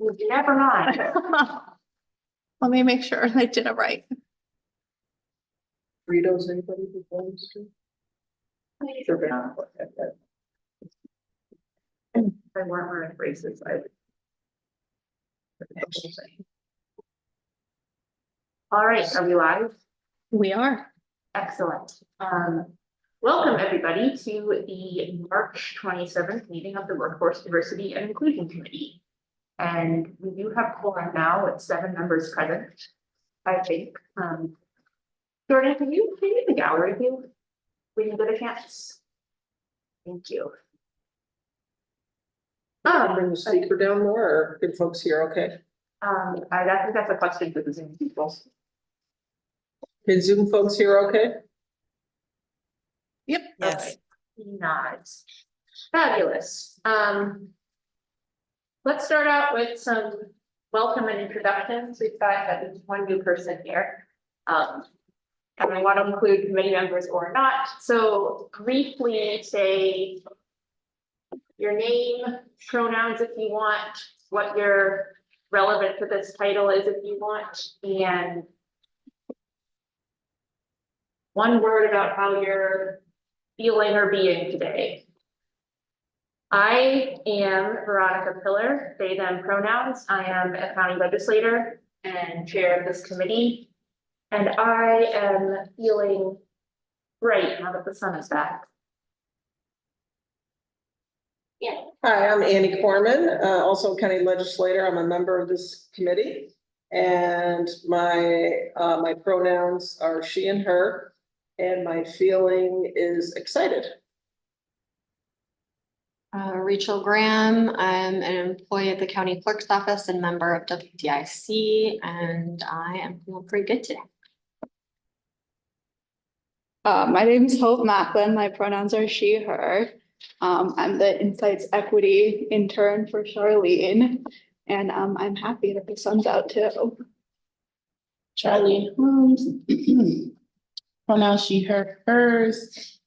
Never mind. Let me make sure I did it right. Fritos, anybody who belongs to? If I weren't wearing braces, I would. All right, are we live? We are. Excellent. Welcome everybody to the March 27th meeting of the Workforce Diversity and Inclusion Committee. And we do have quorum now with 7 members present, I think. Jordan, can you leave the gallery view when you go to campus? Thank you. Bring the speaker down more, or good folks here, okay? I think that's a question for the Zoom people. Can Zoom folks here, okay? Yep. Yes. Okay. Nice. Fabulous. Let's start out with some welcome and introductions. We've got at least one new person here. And I want to include committee members or not. So briefly say your name, pronouns if you want, what your relevant to this title is if you want, and one word about how you're feeling or being today. I am Veronica Pillar, they, them pronouns. I am a county legislator and chair of this committee. And I am feeling great now that the sun is back. Yeah. Hi, I'm Annie Corman, also county legislator. I'm a member of this committee. And my pronouns are she and her, and my feeling is excited. Rachel Graham, I'm an employee at the county clerk's office and member of WDIC, and I am feeling pretty good today. My name is Hope Macklin. My pronouns are she, her. I'm the Insights Equity intern for Charlene, and I'm happy that the sun's out too. Charlene Holmes, pronouns she, her, hers.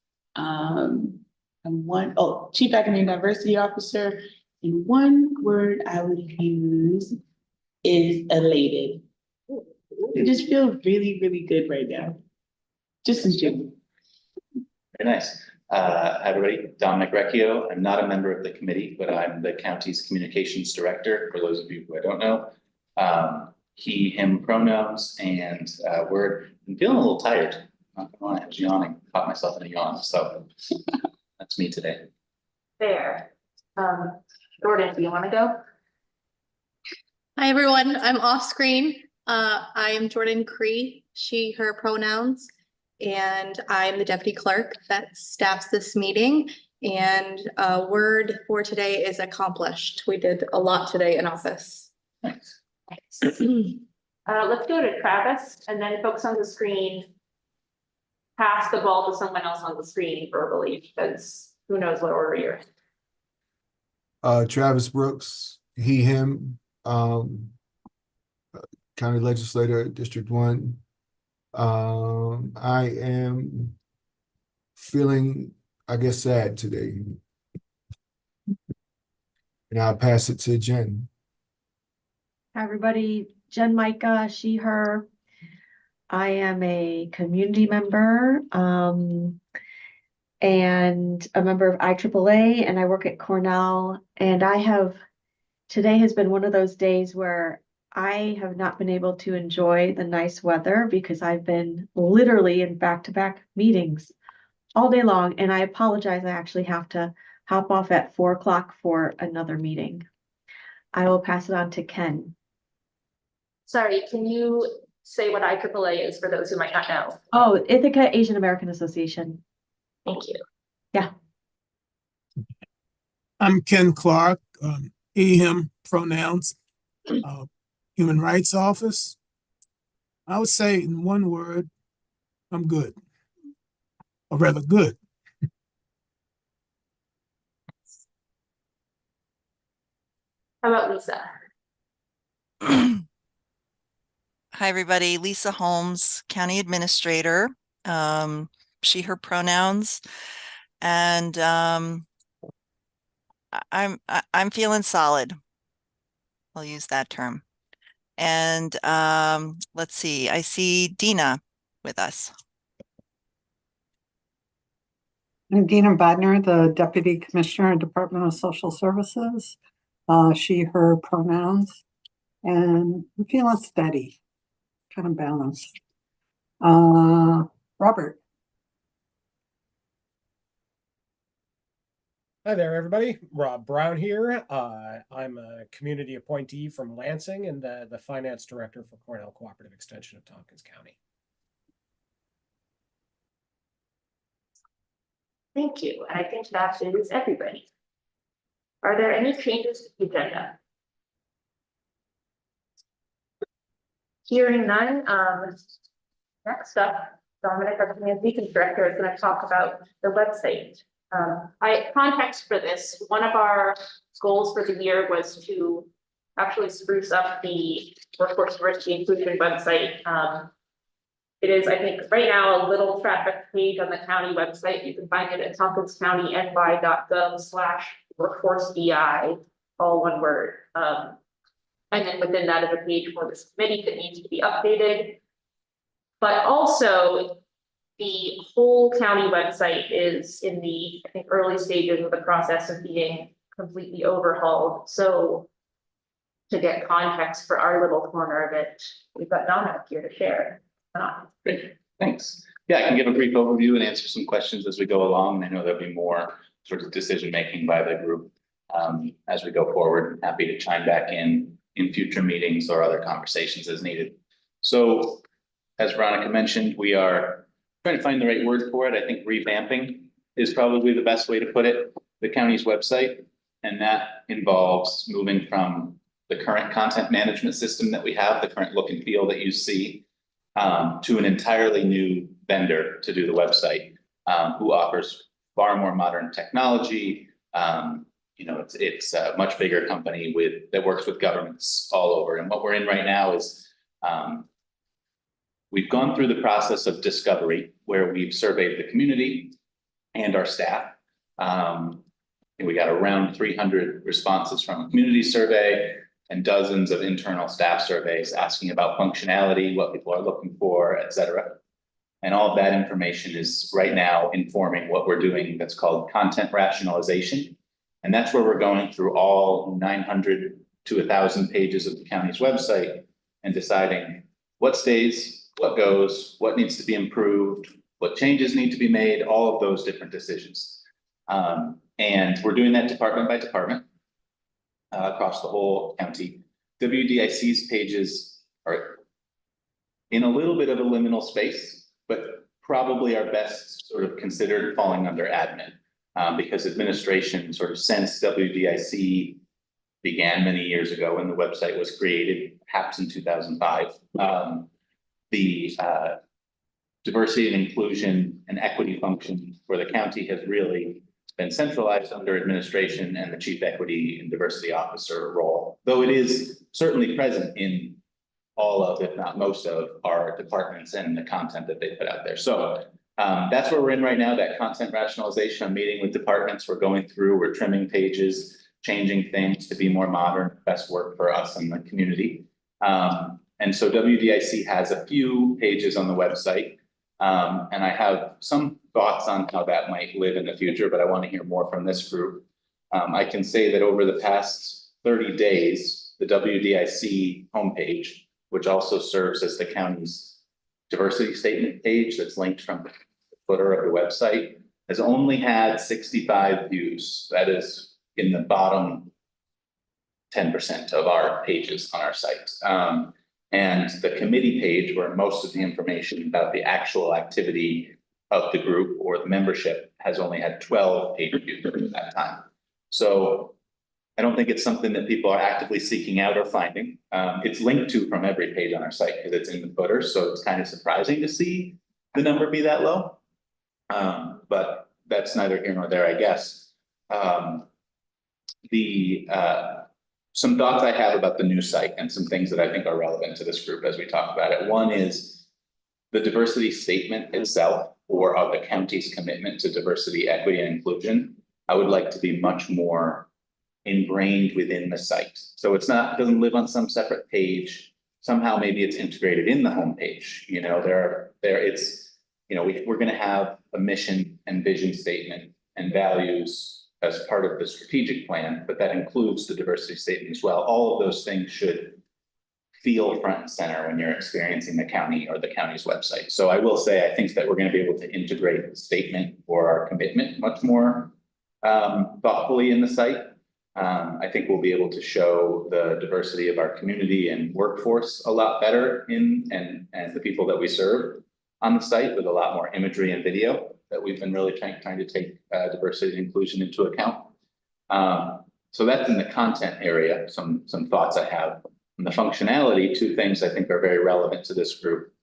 Chief Academic and Diversity Officer. And one word I would use is elated. It just feels really, really good right now. Just in general. Very nice. Hi, everybody. Dominic Recchio. I'm not a member of the committee, but I'm the county's communications director, for those of you who I don't know. He, him pronouns, and I'm feeling a little tired. Not gonna lie, I was yawning, caught myself in a yawn, so that's me today. There. Jordan, do you want to go? Hi, everyone. I'm off screen. I am Jordan Cree, she, her pronouns, and I'm the deputy clerk that staffs this meeting. And word for today is accomplished. We did a lot today in office. Thanks. Let's go to Travis and then folks on the screen. Pass the ball to someone else on the screen verbally, because who knows what order you're in. Travis Brooks, he, him, county legislator, District 1. I am feeling, I guess, sad today. And I'll pass it to Jen. Hi, everybody. Jen Micah, she, her. I am a community member and a member of IAAA, and I work at Cornell. And today has been one of those days where I have not been able to enjoy the nice weather because I've been literally in back-to-back meetings all day long. And I apologize, I actually have to hop off at 4 o'clock for another meeting. I will pass it on to Ken. Sorry, can you say what IAAA is for those who might not know? Oh, Ithaca Asian American Association. Thank you. Yeah. I'm Ken Clark, he, him pronouns, Human Rights Office. I would say in one word, I'm good, or rather good. How about Lisa? Hi, everybody. Lisa Holmes, County Administrator, she, her pronouns. And I'm feeling solid. I'll use that term. And let's see, I see Dina with us. I'm Dina Badner, the Deputy Commissioner, Department of Social Services. She, her pronouns, and I'm feeling steady, kind of balanced. Robert. Hi there, everybody. Rob Brown here. I'm a community appointee from Lansing and the finance director for Cornell Cooperative Extension of Tompkins County. Thank you. And I think that is everybody. Are there any changes to the agenda? Hearing none, next up, Dominic, our communications director, is going to talk about the website. Context for this, one of our goals for the year was to actually spruce up the workforce diversity inclusion website. It is, I think, right now a little traffic page on the county website. You can find it at tompkinscounty.gov/workforceDI, all one word. And then within that is a page for this committee that needs to be updated. But also, the whole county website is in the, I think, early stages of the process of being completely overhauled. So to get context for our little corner of it, we've got Dominic here to share. Great, thanks. Yeah, I can give a brief overview and answer some questions as we go along. I know there'll be more sort of decision-making by the group as we go forward. Happy to chime back in future meetings or other conversations as needed. So as Veronica mentioned, we are trying to find the right word for it. I think revamping is probably the best way to put it, the county's website. And that involves moving from the current content management system that we have, the current look and feel that you see, to an entirely new vendor to do the website, who offers far more modern technology. You know, it's a much bigger company that works with governments all over. And what we're in right now is we've gone through the process of discovery where we've surveyed the community and our staff. And we got around 300 responses from a community survey and dozens of internal staff surveys asking about functionality, what people are looking for, et cetera. And all of that information is right now informing what we're doing that's called content rationalization. And that's where we're going through all 900 to 1,000 pages of the county's website and deciding what stays, what goes, what needs to be improved, what changes need to be made, all of those different decisions. And we're doing that department by department across the whole county. WDIC's pages are in a little bit of a liminal space, but probably are best sort of considered falling under admin because administration sort of since WDIC began many years ago when the website was created, perhaps in 2005. The diversity and inclusion and equity function for the county has really been centralized under administration and the chief equity and diversity officer role, though it is certainly present in all of, if not most of, our departments and the content that they put out there. So that's where we're in right now, that content rationalization. I'm meeting with departments, we're going through, we're trimming pages, changing things to be more modern, best work for us and the community. And so WDIC has a few pages on the website. And I have some thoughts on how that might live in the future, but I want to hear more from this group. I can say that over the past 30 days, the WDIC homepage, which also serves as the county's diversity statement page that's linked from the footer of the website, has only had 65 views. That is in the bottom 10% of our pages on our site. And the committee page, where most of the information about the actual activity of the group or the membership has only had 12 page views at that time. So I don't think it's something that people are actively seeking out or finding. It's linked to from every page on our site because it's in the footer. So it's kind of surprising to see the number be that low. But that's neither here nor there, I guess. Some thoughts I have about the new site and some things that I think are relevant to this group as we talk about it. One is the diversity statement itself, or of the county's commitment to diversity, equity, and inclusion. I would like to be much more ingrained within the site. So it's not, doesn't live on some separate page. Somehow maybe it's integrated in the homepage, you know, it's, you know, we're gonna have a mission and vision statement and values as part of the strategic plan, but that includes the diversity statement as well. All of those things should feel front and center when you're experiencing the county or the county's website. So I will say, I think that we're going to be able to integrate the statement or our commitment much more thoughtfully in the site. I think we'll be able to show the diversity of our community and workforce a lot better and the people that we serve on the site with a lot more imagery and video that we've been really trying to take diversity and inclusion into account. So that's in the content area, some thoughts I have. And the functionality, two things I think are very relevant to this group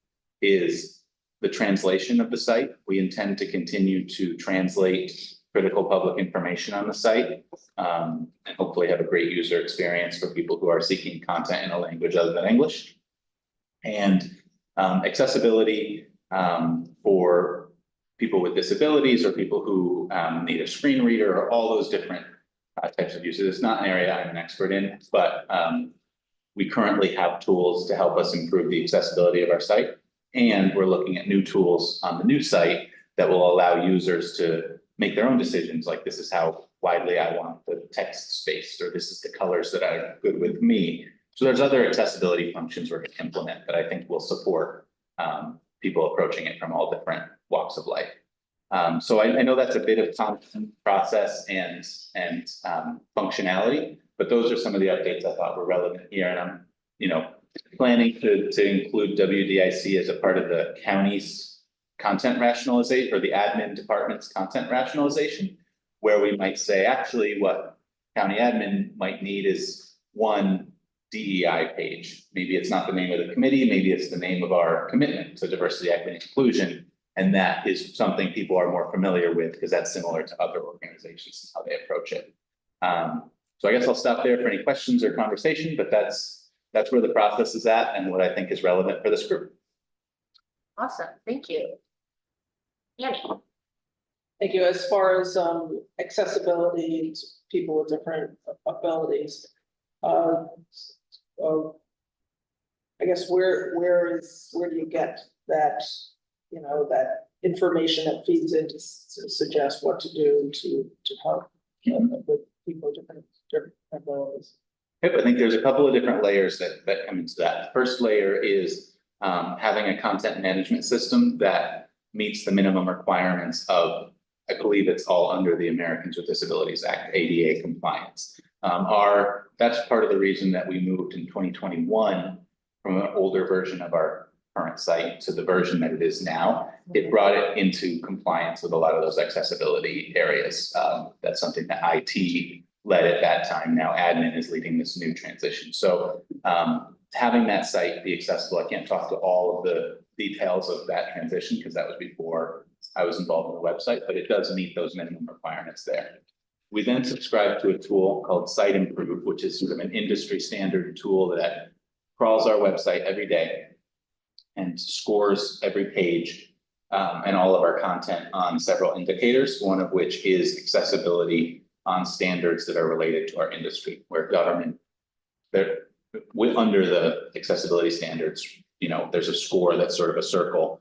is the translation of the site. We intend to continue to translate critical public information on the site and hopefully have a great user experience for people who are seeking content in a language other than English. And accessibility for people with disabilities or people who need a screen reader or all those different types of uses. It's not an area I'm an expert in, but we currently have tools to help us improve the accessibility of our site. And we're looking at new tools on the new site that will allow users to make their own decisions, like this is how widely I want the text spaced, or this is the colors that are good with me. So there's other accessibility functions we're going to implement that I think will support people approaching it from all different walks of life. So I know that's a bit of content process and functionality, but those are some of the updates I thought were relevant here. And I'm, you know, planning to include WDIC as a part of the county's content rationalization or the admin department's content rationalization, where we might say, actually, what county admin might need is one DEI page. Maybe it's not the name of the committee, maybe it's the name of our commitment to diversity, equity, and inclusion. And that is something people are more familiar with because that's similar to other organizations and how they approach it. So I guess I'll stop there for any questions or conversation, but that's where the process is at and what I think is relevant for this group. Awesome, thank you. Annie. Thank you. As far as accessibility to people with different abilities, I guess where do you get that, you know, that information that feeds in to suggest what to do to help with people with different abilities? Yep, I think there's a couple of different layers that come into that. The first layer is having a content management system that meets the minimum requirements of, I believe it's all under the Americans with Disabilities Act, ADA compliance. That's part of the reason that we moved in 2021 from an older version of our current site to the version that it is now. It brought it into compliance with a lot of those accessibility areas. That's something that IT led at that time. Now admin is leading this new transition. So having that site be accessible, I can't talk to all of the details of that transition because that was before I was involved in the website, but it does meet those minimum requirements there. We then subscribe to a tool called Site Improve, which is sort of an industry standard tool that crawls our website every day and scores every page and all of our content on several indicators, one of which is accessibility on standards that are related to our industry, where government, under the accessibility standards, you know, there's a score that's sort of a circle.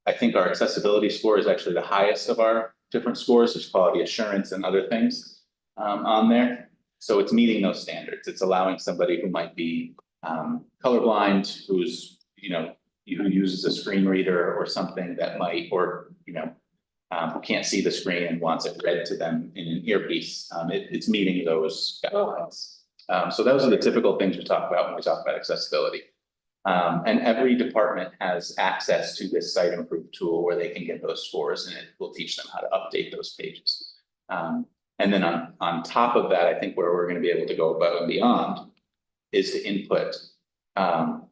I think our accessibility score is actually the highest of our different scores. There's quality assurance and other things on there. So it's meeting those standards. It's allowing somebody who might be colorblind, who's, you know, who uses a screen reader or something that might, or, you know, who can't see the screen and wants it read to them in an earpiece. It's meeting those guidelines. So those are the typical things we talk about when we talk about accessibility. And every department has access to this Site Improve tool where they can get those scores and it will teach them how to update those pages. And then on top of that, I think where we're going to be able to go above and beyond is to input an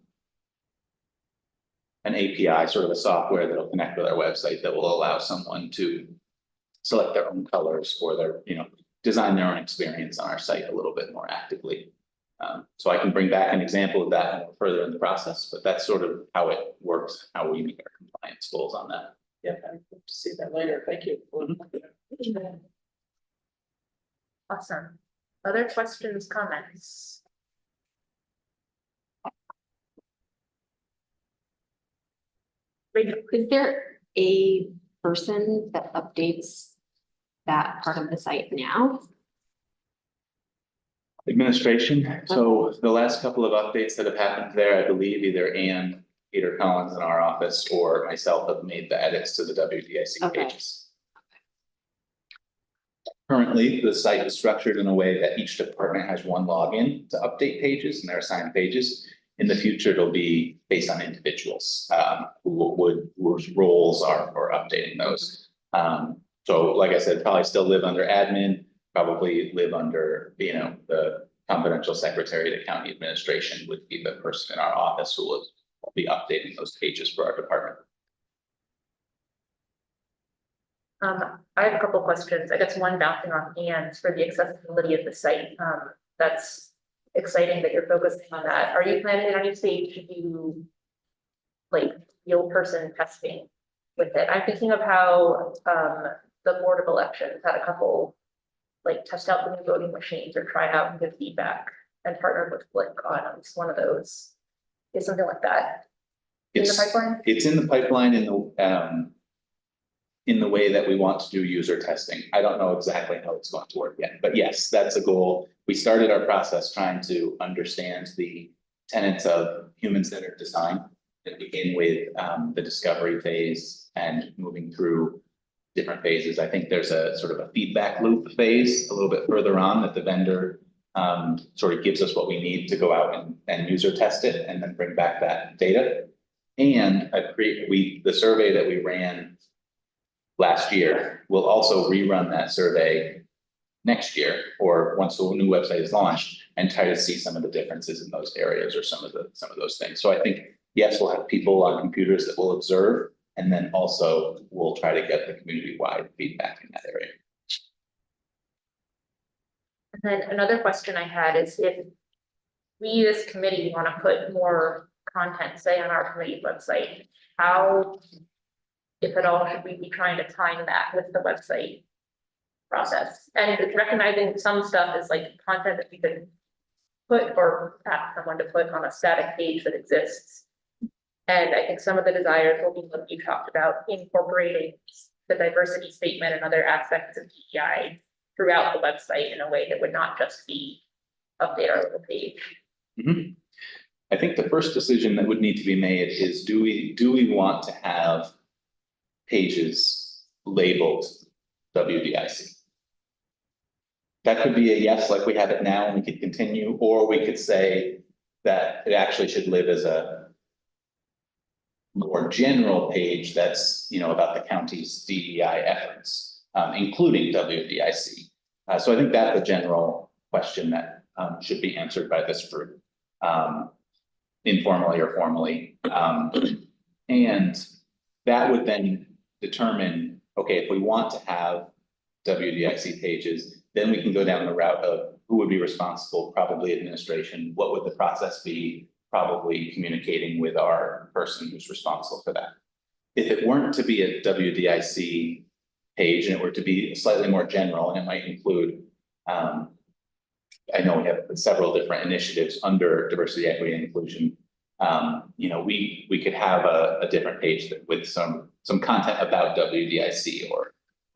API, sort of a software that'll connect with our website that will allow someone to select their own colors or their, you know, design their own experience on our site a little bit more actively. So I can bring back an example of that further in the process, but that's sort of how it works, how we meet our compliance goals on that. Yeah, I hope to see that later. Thank you. Awesome. Other questions, comments? Is there a person that updates that part of the site now? Administration, so the last couple of updates that have happened there, I believe either Ann, Peter Collins in our office, or myself have made the edits to the WDIC Okay. pages. Currently, the site is structured in a way that each department has one login to update pages and they're assigned pages. In the future, it'll be based on individuals, whose roles are for updating those. So like I said, probably still live under admin, probably live under, the confidential secretary to county administration would be the person in our office who will be updating those pages for our department. I have a couple questions. I guess one bouncing off Ann's for the accessibility of the site. That's exciting that you're focusing on that. Are you planning at any stage to do like real person testing with it? I'm thinking of how the Board of Elections had a couple like test out the new voting machines or try it out and give feedback and partnered with Flick on at least one of those. Is something like that in the pipeline? It's in the pipeline in the way that we want to do user testing. I don't know exactly how it's going to work yet, but yes, that's a goal. We started our process trying to understand the tenets of human-centered design and begin with the discovery phase and moving through different phases. I think there's a sort of a feedback loop phase a little bit further on that the vendor sort of gives us what we need to go out and user test it and then bring back that data. And the survey that we ran last year, we'll also rerun that survey next year, or once the new website is launched, and try to see some of the differences in those areas or some of those things. So I think, yes, we'll have people on computers that will observe, and then also we'll try to get the community-wide feedback in that area. And then another question I had is if we, this committee, want to put more content, say, on our committee website, how, if at all, should we be trying to time that with the website process? And it's recognizing some stuff is like content that we could put or ask someone to put on a static page that exists. And I think some of the desires will be what you talked about, incorporating the diversity statement and other aspects of DEI throughout the website in a way that would not just be update our little page. Mm-hmm. I think the first decision that would need to be made is do we want to have pages labeled WDIC? That could be a yes, like we have it now, and we could continue, or we could say that it actually should live as a more general page that's, about the county's DEI efforts, including WDIC. So I think that's a general question that should be answered by this group, informally or formally. And that would then determine, okay, if we want to have WDIC pages, then we can go down the route of who would be responsible, probably administration, what would the process be, probably communicating with our person who's responsible for that. If it weren't to be a WDIC page and it were to be slightly more general, and it might include, I know we have several different initiatives under diversity, equity, and inclusion. We could have a different page with some content about WDIC or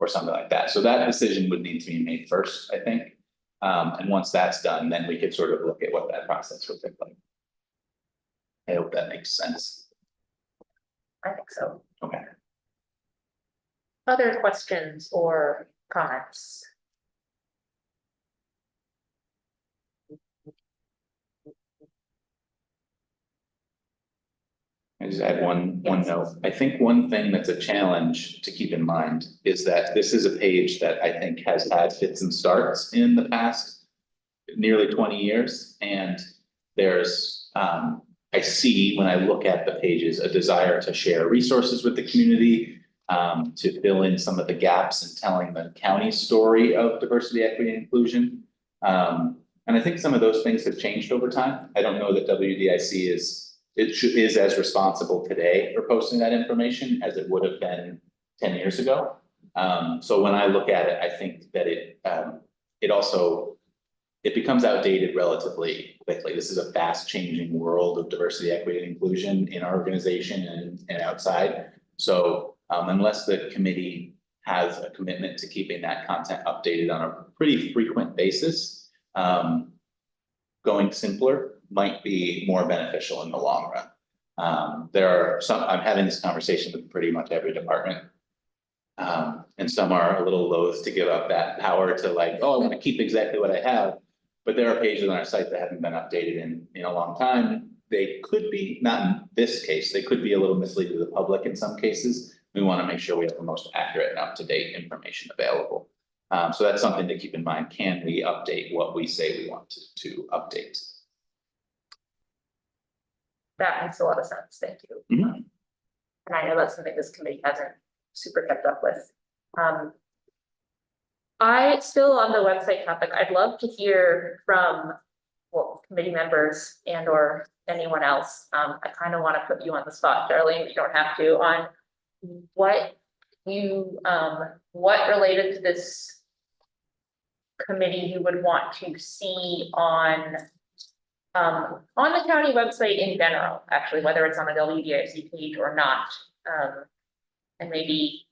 something like that. So that decision would need to be made first, I think. And once that's done, then we could sort of look at what that process would look like. I hope that makes sense. I think so. Okay. Other questions or comments? I just add one note. I think one thing that's a challenge to keep in mind is that this is a page that I think has had fits and starts in the past nearly 20 years. And there's, I see when I look at the pages, a desire to share resources with the community, to fill in some of the gaps in telling the county's story of diversity, equity, and inclusion. And I think some of those things have changed over time. I don't know that WDIC is as responsible today for posting that information as it would have been 10 years ago. So when I look at it, I think that it also it becomes outdated relatively quickly. This is a fast changing world of diversity, equity, and inclusion in our organization and outside. So unless the committee has a commitment to keeping that content updated on a pretty frequent basis, going simpler might be more beneficial in the long run. There are some, I'm having this conversation with pretty much every department. And some are a little loath to give up that power to like, oh, I want to keep exactly what I have. But there are pages on our site that haven't been updated in a long time. They could be, not in this case, they could be a little misleading to the public in some cases. We want to make sure we have the most accurate and up-to-date information available. So that's something to keep in mind. Can we update what we say we want to update? That makes a lot of sense. Thank you. Mhm. And I know that's something this committee hasn't super kept up with. I still on the website topic, I'd love to hear from, well, committee members and or anyone else. I kind of want to put you on the spot, Darlene, you don't have to, on what you, what related to this committee you would want to see on the county website in general, actually, whether it's on a WDIC page or not. And maybe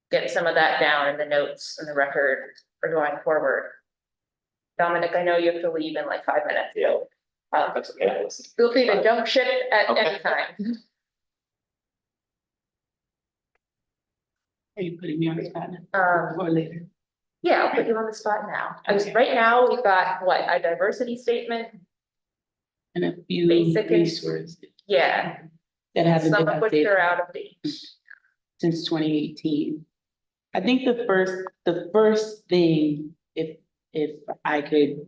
get some of that down in the notes and the record for going forward. Dominic, I know you have to leave in like 5 minutes. Yeah. So, That's okay. feel free to jump ship at Okay. any time. Are you putting me on the spot now or later? Yeah, I'll put you on the spot now. Because right now we've got what, a diversity statement? And a few Basic and- resources Yeah, that haven't been some of which updated are out of date. since 2018. I think the first thing, if I could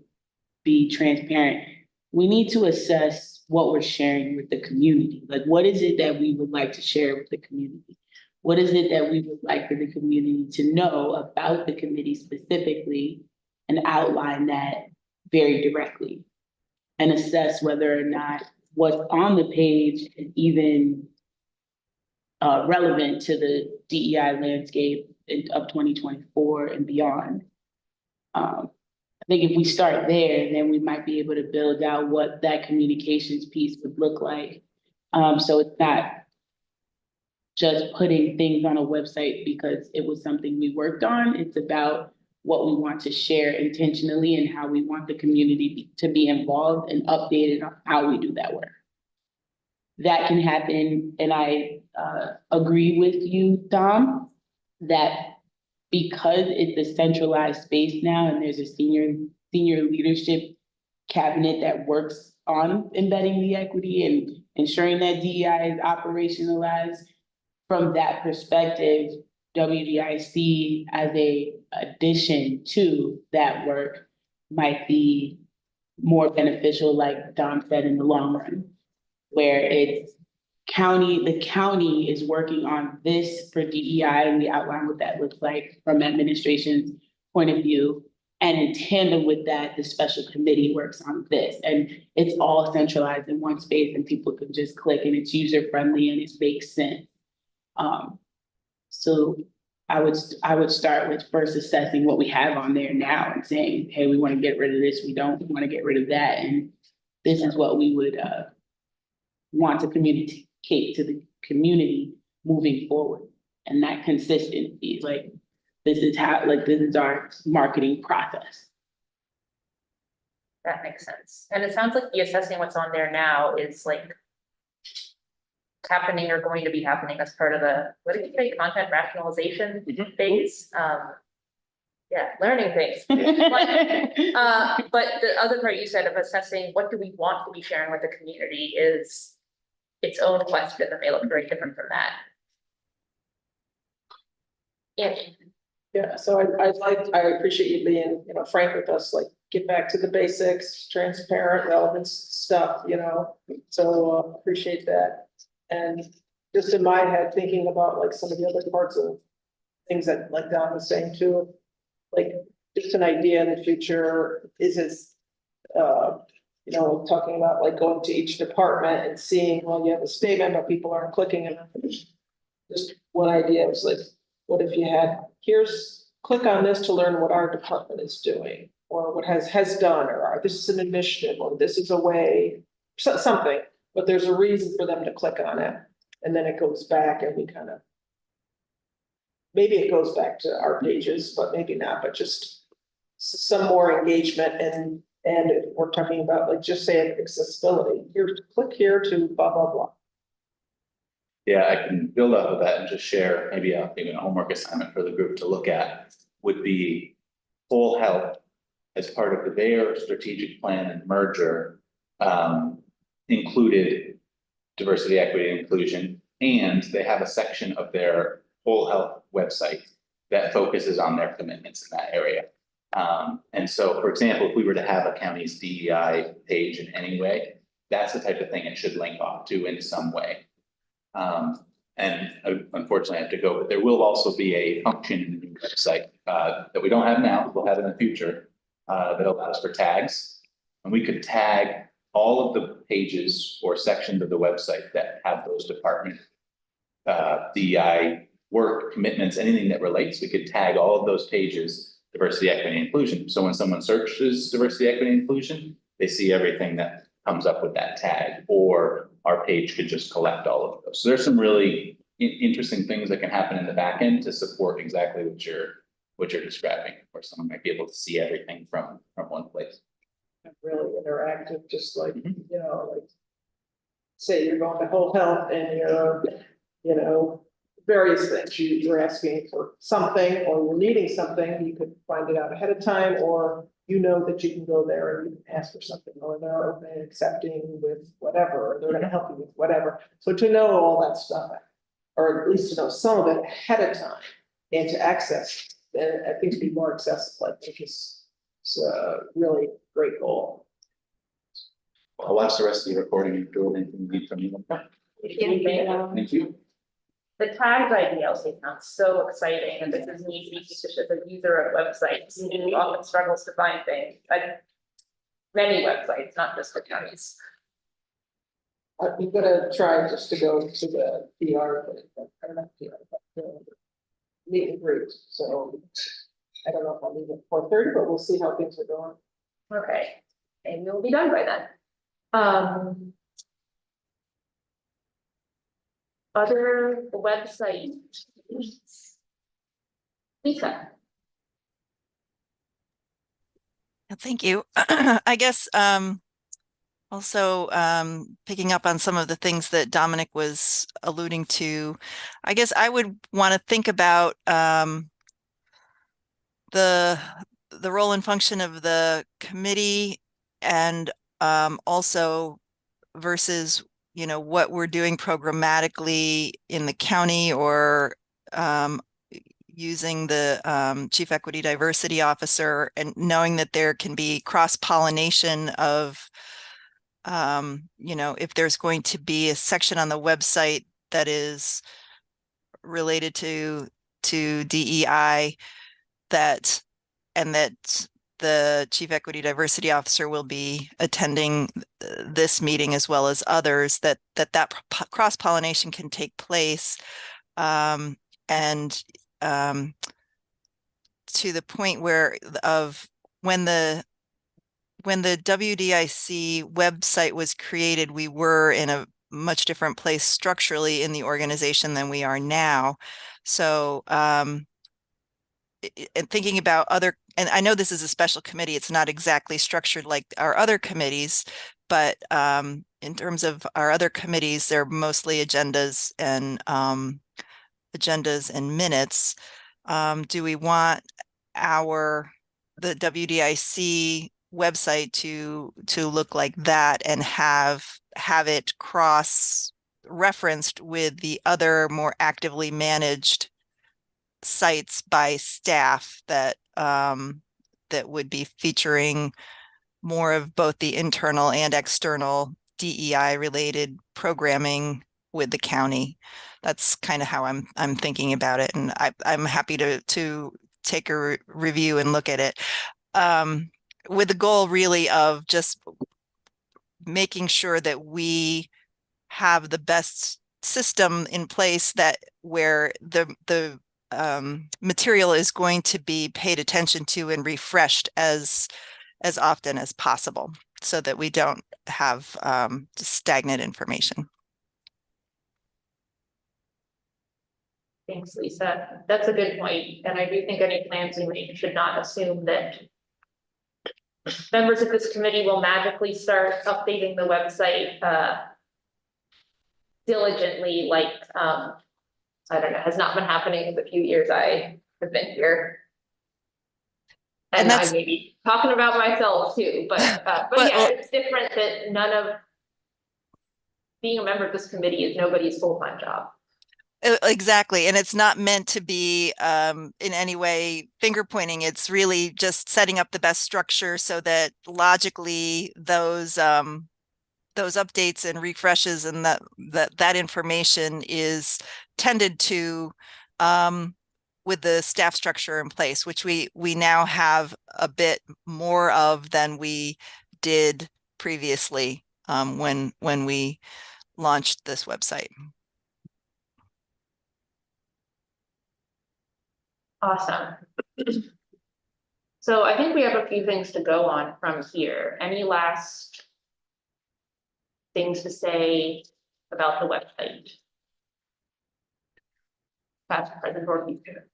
be transparent, we need to assess what we're sharing with the community. Like, what is it that we would like to share with the community? What is it that we would like for the community to know about the committee specifically, and outline that very directly? And assess whether or not what's on the page is even relevant to the DEI landscape of 2024 and beyond. I think if we start there, then we might be able to build out what that communications piece would look like. So it's not just putting things on a website because it was something we worked on. It's about what we want to share intentionally and how we want the community to be involved and updated on how we do that work. That can happen, and I agree with you, Dom, that because it's a centralized space now and there's a senior leadership cabinet that works on embedding the equity and ensuring that DEI is operationalized. From that perspective, WDIC as a addition to that work might be more beneficial, like Dom said, in the long run, where it's the county is working on this for DEI, and we outline what that looks like from administration's point of view. And in tandem with that, the special committee works on this, and it's all centralized in one space, and people can just click, and it's user friendly and it makes sense. So I would start with first assessing what we have on there now and saying, hey, we want to get rid of this, we don't want to get rid of that, and this is what we would want to communicate to the community moving forward. And that consistency, like this is our marketing process. That makes sense. And it sounds like the assessing what's on there now is like happening or going to be happening as part of the, what did you say, content rationalization phase? Yeah, learning things. But the other part you said of assessing what do we want to be sharing with the community is its own question that may look very different from that. Yeah, so I appreciate you being, frank with us, like, get back to the basics, transparent, relevant stuff, so appreciate that. And just in my head, thinking about like some of the other parts of things that like Don was saying too, like just an idea in the future is this, talking about like going to each department and seeing, well, you have a statement, but people aren't clicking it. Just one idea was like, what if you had, click on this to learn what our department is doing. or what has done, or this is an initiative, or this is a way, something, but there's a reason for them to click on it. And then it goes back and we kind of, maybe it goes back to our pages, but maybe not, but just some more engagement. And if we're talking about, like, just say accessibility, here, click here to blah, blah, blah. Yeah, I can build off of that and just share maybe a homework assignment for the group to look at would be whole health as part of their strategic plan and merger, included diversity, equity, and inclusion, and they have a section of their whole health website that focuses on their commitments in that area. And so, for example, if we were to have a county's DEI page in any way, that's the type of thing it should link off to in some way. And unfortunately I have to go, but there will also be a function in the new website that we don't have now, we'll have in the future, that allows for tags. And we could tag all of the pages or sections of the website that have those department DEI work, commitments, anything that relates, we could tag all of those pages, diversity, equity, and inclusion. So when someone searches diversity, equity, and inclusion, they see everything that comes up with that tag, or our page could just collect all of those. So there's some really interesting things that can happen in the back end to support exactly what you're describing, where someone might be able to see everything from one place. Really interactive, just like, you know, like, say you're going to whole health and you're, various things, you're asking for something or you're needing something, you could find it out ahead of time, or that you can go there and you can ask for something, or they're open and accepting with whatever, or they're gonna help you with whatever. So to know all that stuff, or at least to know some of it ahead of time and to access, then I think to be more accessible, I think is a really great goal. I'll watch the rest of the recording and do anything you need from me. Thank you. The tags idea also sounds so exciting, and this is me speaking just as a user of websites who often struggles to find things, like many websites, not just the counties. I'm gonna try just to go to the PR, but not PR, but meet and greet. So I don't know if I'll leave at 4:30, but we'll see how things are going. Okay, and we'll be done by then. Other website. Lisa. Thank you. I guess also picking up on some of the things that Dominic was alluding to, I guess I would want to think about the role and function of the committee, and also versus what we're doing programmatically in the county, or using the Chief Equity Diversity Officer, and knowing that there can be cross-pollination of, if there's going to be a section on the website that is related to DEI, that the Chief Equity Diversity Officer will be attending this meeting as well as others, that cross-pollination can take place. And to the point where when the WDIC website was created, we were in a much different place structurally in the organization than we are now. So and thinking about and I know this is a special committee, it's not exactly structured like our other committees, but in terms of our other committees, they're mostly agendas and minutes. Do we want the WDIC website to look like that, and have it cross-referenced with the other more actively managed sites by staff that would be featuring more of both the internal and external DEI related programming with the county? That's kind of how I'm thinking about it, and I'm happy to take a review and look at it, with the goal really of just making sure that we have the best system in place, that where the material is going to be paid attention to and refreshed as often as possible, so that we don't have stagnant information. Thanks, Lisa. That's a good point. And I do think any plans we make should not assume that members of this committee will magically start updating the website diligently, like I don't know, has not been happening in the few years I have been here. And I may be talking about myself too, but yeah, it's different that none of being a member of this committee is nobody's full-time job. Exactly. And it's not meant to be in any way finger pointing. It's really just setting up the best structure so that logically those updates and refreshes and that information is tended to with the staff structure in place, which we now have a bit more of than we did previously when we launched this website. Awesome. So I think we have a few things to go on from here. Any last things to say about the website? Past, present, or future?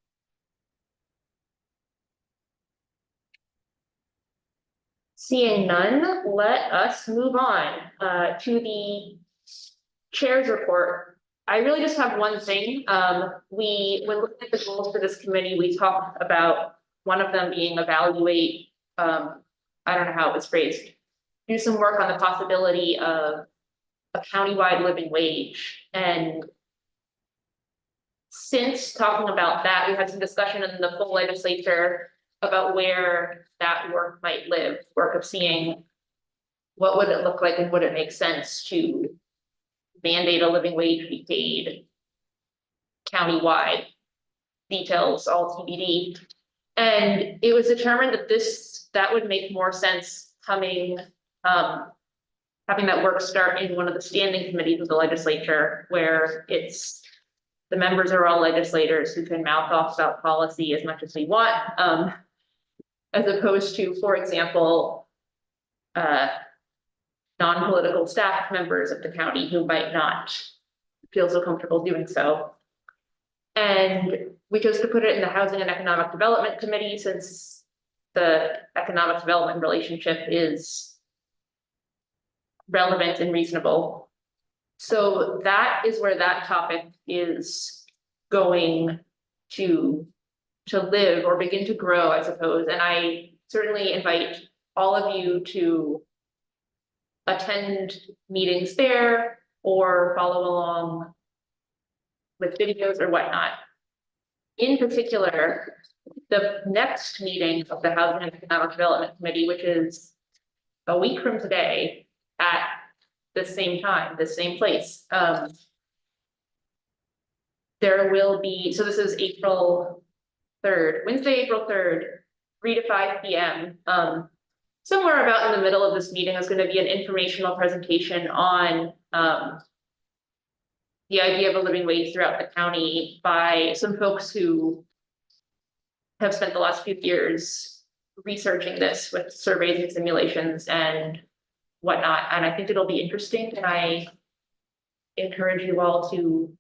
Seeing none, let us move on to the chair's report. I really just have one thing. When looking at the goals for this committee, we talked about one of them being evaluate, I don't know how it was phrased, do some work on the possibility of a countywide living wage. And since talking about that, we had some discussion in the full legislature about where that work might live, work of seeing what would it look like and would it make sense to mandate a living wage be paid countywide. Details all TBD. And it was determined that that would make more sense having that work start in one of the standing committees of the legislature, where the members are all legislators who can mouth off about policy as much as we want, as opposed to, for example, non-political staff members of the county who might not feel so comfortable doing so. And we chose to put it in the Housing and Economic Development Committee, since the economic development relationship is relevant and reasonable. So that is where that topic is going to live or begin to grow, I suppose. And I certainly invite all of you to attend meetings there or follow along with videos or whatnot. In particular, the next meeting of the Housing and Economic Development Committee, which is a week from today at the same time, the same place. There will be, so this is April 3rd, Wednesday, April 3rd, 3 to 5 p.m. Somewhere about in the middle of this meeting is going to be an informational presentation on the idea of a living wage throughout the county by some folks who have spent the last few years researching this with surveys and simulations and whatnot. And I think it'll be interesting, and I encourage you all to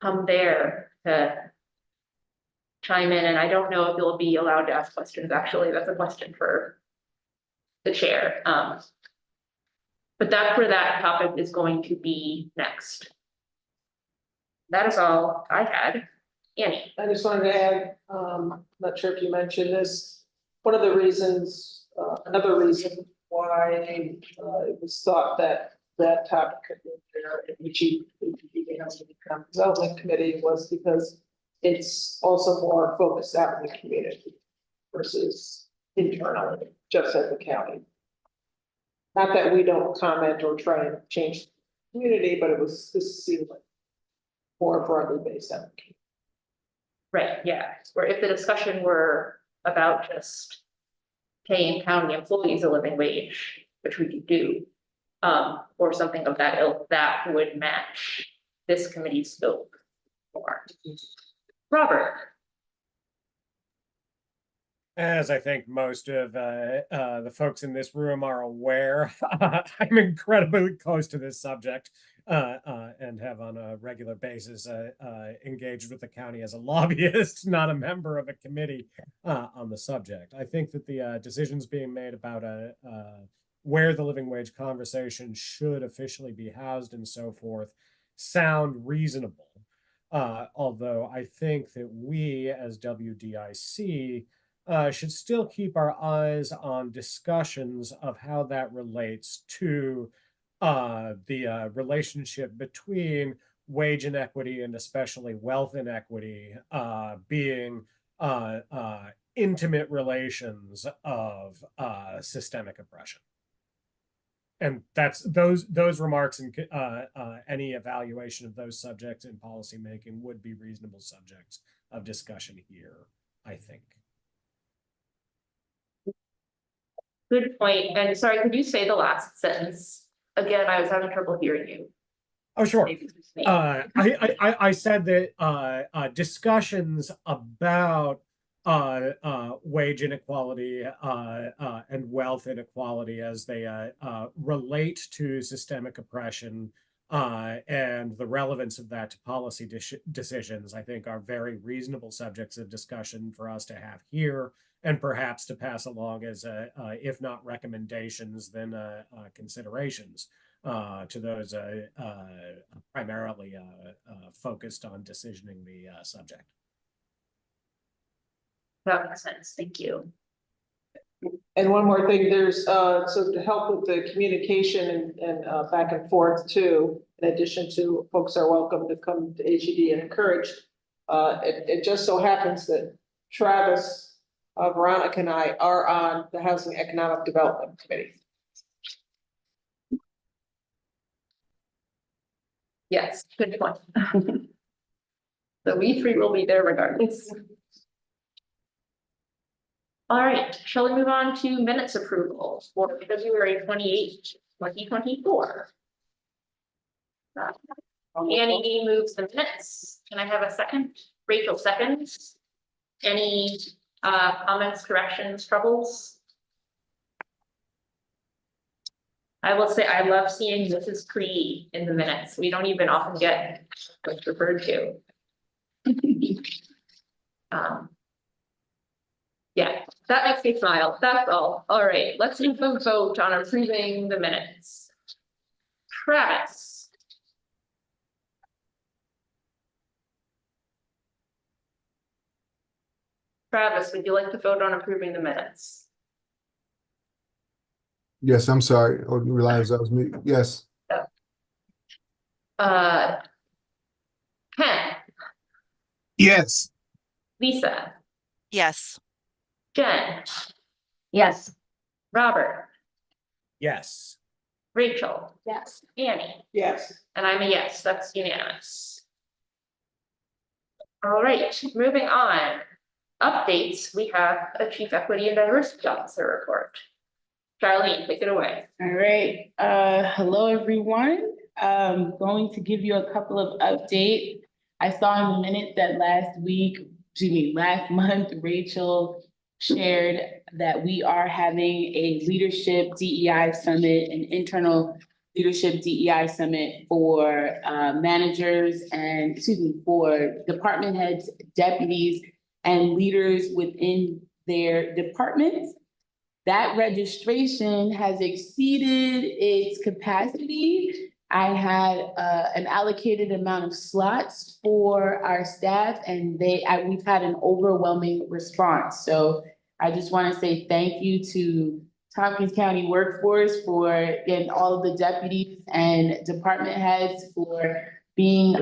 come there to chime in. And I don't know if you'll be allowed to ask questions. Actually, that's a question for the chair. But that's where that topic is going to be next. That is all I had. Annie. I just wanted to add, not sure if you mentioned this, one of the reasons, another reason why it was thought that that topic could be there in the Economic Development Committee was because it's also more focused out in the community versus internally, just at the county. Not that we don't comment or try and change the community, but this seemed like more broadly based on. Right, yeah, where if the discussion were about just paying county employees a living wage, which we could do, or something of that ilk, that would match this committee's scope more. Robert. As I think most of the folks in this room are aware, I'm incredibly close to this subject and have on a regular basis engaged with the county as a lobbyist, not a member of a committee on the subject. I think that the decisions being made about where the living wage conversation should officially be housed and so forth sound reasonable. Although I think that we as WDIC should still keep our eyes on discussions of how that relates to the relationship between wage inequity and especially wealth inequity being intimate relations of systemic oppression. And that's those remarks and any evaluation of those subjects in policymaking would be reasonable subjects of discussion here, I think. Good point. And sorry, could you say the last sentence again? I was having trouble hearing you. Oh, sure. I said that discussions about wage inequality and wealth inequality as they relate to systemic oppression and the relevance of that to policy decisions, I think are very reasonable subjects of discussion for us to have here and perhaps to pass along as, if not recommendations, then considerations to those primarily focused on decisioning the subject. That makes sense. Thank you. And one more thing, there's so to help with the communication and back and forth too, in addition to folks are welcome to come to HED and encouraged. It just so happens that Travis, Veronica and I are on the Housing Economic Development Committee. Yes, good point. So we three will be there regardless. All right, shall we move on to minutes approval for February 28th, 2024? Annie moves the minutes. Can I have a second? Rachel seconds. Any comments, corrections, troubles? I will say I love seeing Mrs. Cree in the minutes. We don't even often get what's referred to. Yeah, that makes me smile. That's all. All right, let's move a vote on approving the minutes. Travis. Travis, would you like to vote on approving the minutes? Yes, I'm sorry. I didn't realize that was me. Yes. Ken. Yes. Lisa. Yes. Jen. Yes. Robert. Yes. Rachel. Yes. Annie. Yes. And I'm a yes, that's unanimous. All right, moving on. Updates, we have a Chief Equity and Diversity Officer report. Charlene, take it away. All right, hello everyone. Going to give you a couple of updates. I saw in the minutes that last month, Rachel shared that we are having a leadership DEI summit, an internal leadership DEI summit for managers and, for department heads, deputies, and leaders within their departments. That registration has exceeded its capacity. I had an allocated amount of slots for our staff, and we've had an overwhelming response. So I just want to say thank you to Tompkins County Workforce and all of the deputies and department heads for being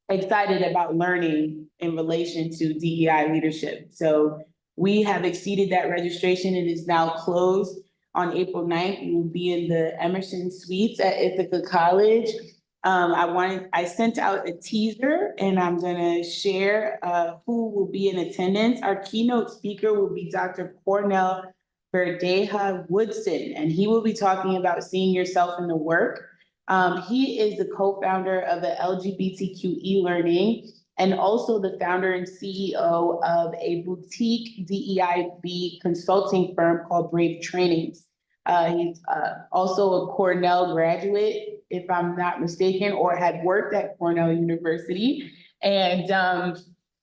excited about learning in relation to DEI leadership. So we have exceeded that registration. It is now closed on April 9th. We will be in the Emerson Suites at Ithaca College. I sent out a teaser and I'm gonna share who will be in attendance. Our keynote speaker will be Dr. Cornell Verdeja Woodson, and he will be talking about seeing yourself in the work. He is the co-founder of the LGBTQ e-learning and also the founder and CEO of a boutique DEIB consulting firm called Brave Trainings. He's also a Cornell graduate, if I'm not mistaken, or had worked at Cornell University and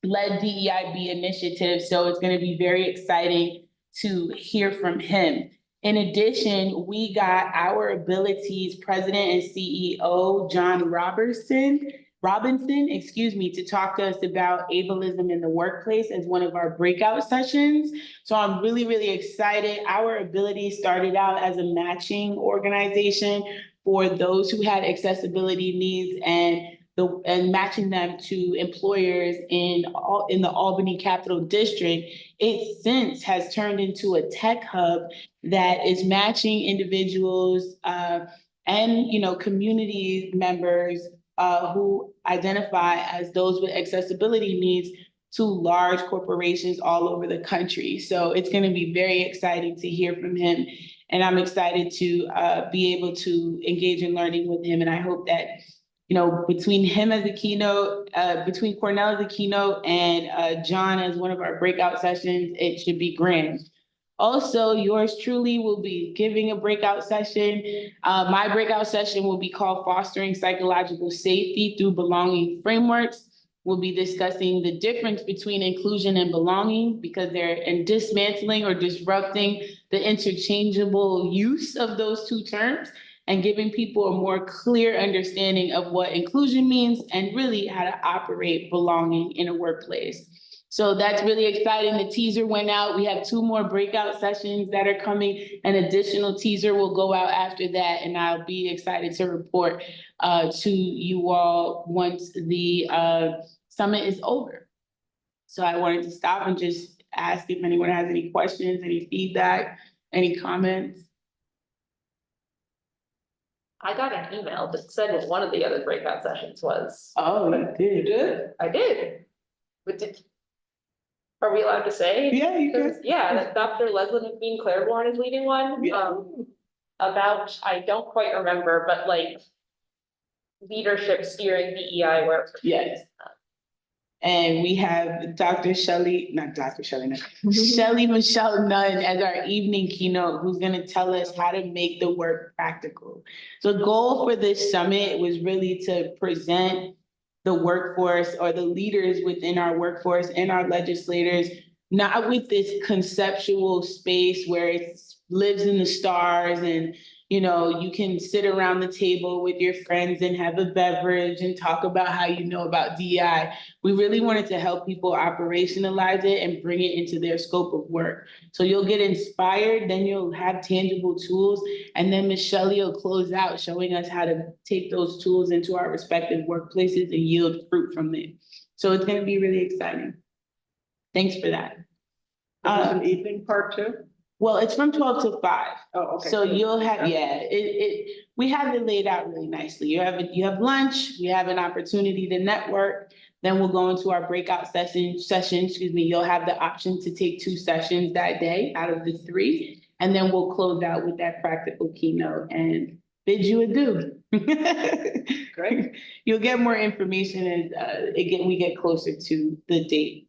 led DEIB initiatives. So it's going to be very exciting to hear from him. In addition, we got our Abilities President and CEO, John Robinson, to talk to us about ableism in the workplace as one of our breakout sessions. So I'm really, really excited. Our Abilities started out as a matching organization for those who had accessibility needs and matching them to employers in the Albany Capital District. It since has turned into a tech hub that is matching individuals and community members who identify as those with accessibility needs to large corporations all over the country. So it's going to be very exciting to hear from him. And I'm excited to be able to engage in learning with him. And I hope that, between him as the keynote, between Cornell as the keynote and John as one of our breakout sessions, it should be grand. Also, yours truly will be giving a breakout session. My breakout session will be called Fostering Psychological Safety Through Belonging Frameworks. We'll be discussing the difference between inclusion and belonging because they're dismantling or disrupting the interchangeable use of those two terms and giving people a more clear understanding of what inclusion means and really how to operate belonging in a workplace. So that's really exciting. The teaser went out. We have 2 more breakout sessions that are coming. An additional teaser will go out after that, and I'll be excited to report to you all once the summit is over. So I wanted to stop and just ask if anyone has any questions, any feedback, any comments. I got an email that said what one of the other breakout sessions was. Oh, you did? You did? I did. But are we allowed to say? Yeah, you can. Yeah, that Dr. Leslie McBean Claiborne is leading one. Yeah. About, I don't quite remember, but like leadership steering DEI work. Yes. And we have Dr. Shelley Michelle Nunn as our evening keynote, who's going to tell us how to make the work practical. So the goal for this summit was really to present the workforce or the leaders within our workforce and our legislators, not with this conceptual space where it lives in the stars and you can sit around the table with your friends and have a beverage and talk about how you know about DEI. We really wanted to help people operationalize it and bring it into their scope of work. So you'll get inspired, then you'll have tangible tools, and then Ms. Shelley will close out showing us how to take those tools into our respective workplaces and yield fruit from it. So it's going to be really exciting. Thanks for that. There's an evening part too? Well, it's from 12 to 5. Oh, okay. So you'll have, we have it laid out really nicely. You have lunch, we have an opportunity to network, then we'll go into our breakout session, you'll have the option to take 2 sessions that day out of the 3, and then we'll close out with that practical keynote and bid you adieu. Great. You'll get more information as we get closer to the date.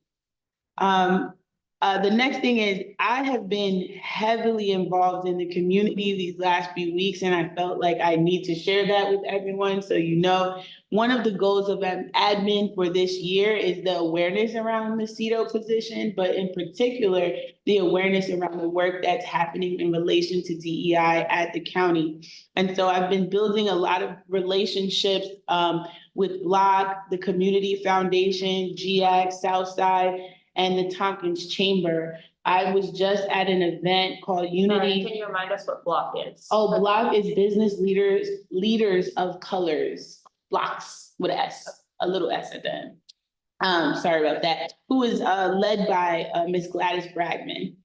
The next thing is I have been heavily involved in the community these last few weeks, and I felt like I need to share that with everyone. So, one of the goals of admin for this year is the awareness around the CETO position, but in particular, the awareness around the work that's happening in relation to DEI at the county. And so I've been building a lot of relationships with BLOC, the Community Foundation, GX, Southside, and the Tompkins Chamber. I was just at an event called Unity. Can you remind us what BLOC is? Oh, BLOC is Business Leaders of Colors. BLOCs with an S, a little S at the end. Sorry about that. Who is led by Ms. Gladys Bragman.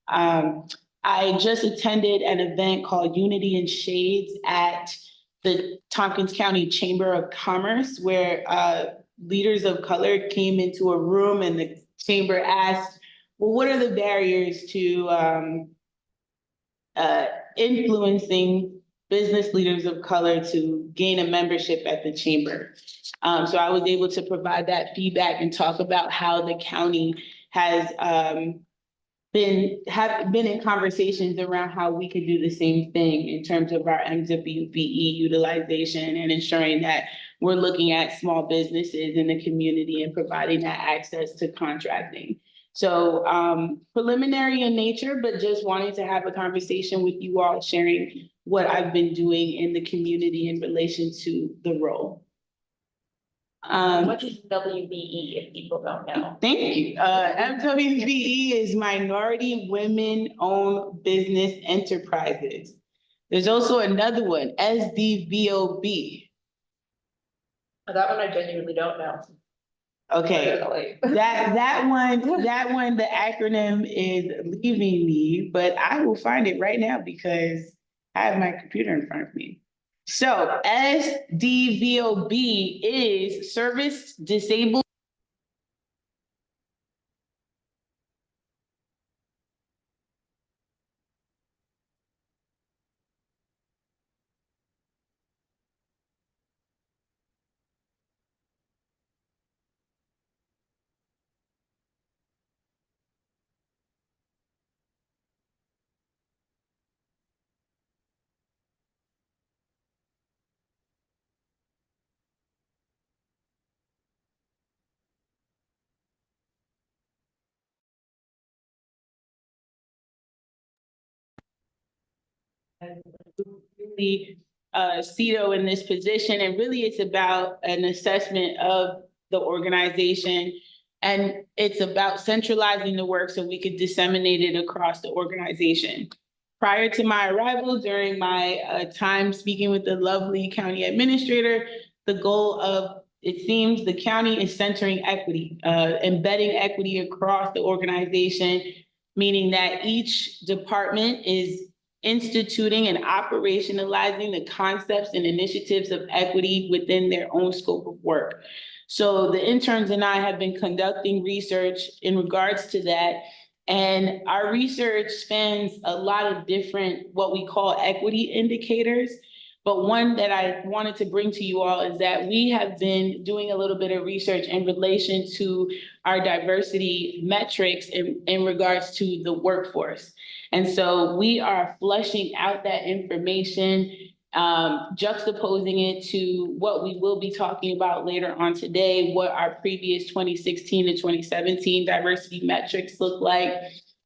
I just attended an event called Unity in Shades at the Tompkins County Chamber of Commerce, where leaders of color came into a room and the chamber asked, well, what are the barriers to influencing business leaders of color to gain a membership at the chamber. So I was able to provide that feedback and talk about how the county has been in conversations around how we could do the same thing in terms of our MWBE utilization and ensuring that we're looking at small businesses in the community and providing that access to contracting. So preliminary in nature, but just wanting to have a conversation with you all, sharing what I've been doing in the community in relation to the role. What is WBE if people don't know? Thank you. MWBE is Minority Women-Owned Business Enterprises. There's also another one, SDVOB. That one I genuinely don't know. Okay, that one, the acronym is leaving me, but I will find it right now because I have my computer in front of me. So SDVOB is Service Disabled. Really CETO in this position, and really it's about an assessment of the organization, and it's about centralizing the work so we could disseminate it across the organization. Prior to my arrival, during my time speaking with the lovely county administrator, the goal of, it seems, the county is centering equity, embedding equity across the organization, meaning that each department is instituting and operationalizing the concepts and initiatives of equity within their own scope of work. So the interns and I have been conducting research in regards to that. And our research spans a lot of different, what we call equity indicators. But one that I wanted to bring to you all is that we have been doing a little bit of research in relation to our diversity metrics in regards to the workforce. And so we are flushing out that information, juxtaposing it to what we will be talking about later on today, what our previous 2016 to 2017 diversity metrics look like.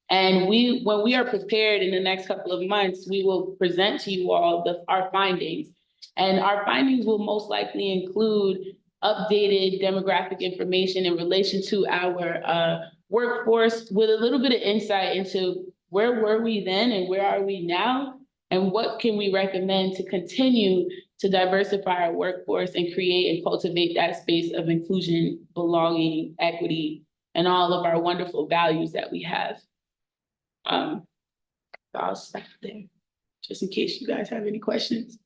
And when we are prepared in the next couple of months, we will present to you all our findings. And our findings will most likely include updated demographic information in relation to our workforce, with a little bit of insight into where were we then and where are we now, and what can we recommend to continue to diversify our workforce and create and cultivate that space of inclusion, belonging, equity, and all of our wonderful values that we have. So I'll stop there, just in case you guys have any questions.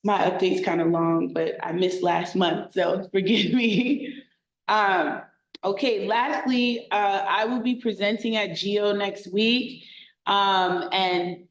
My update's kind of long, but I missed last month, so forgive me. Okay, lastly, I will be presenting at GEO next week, and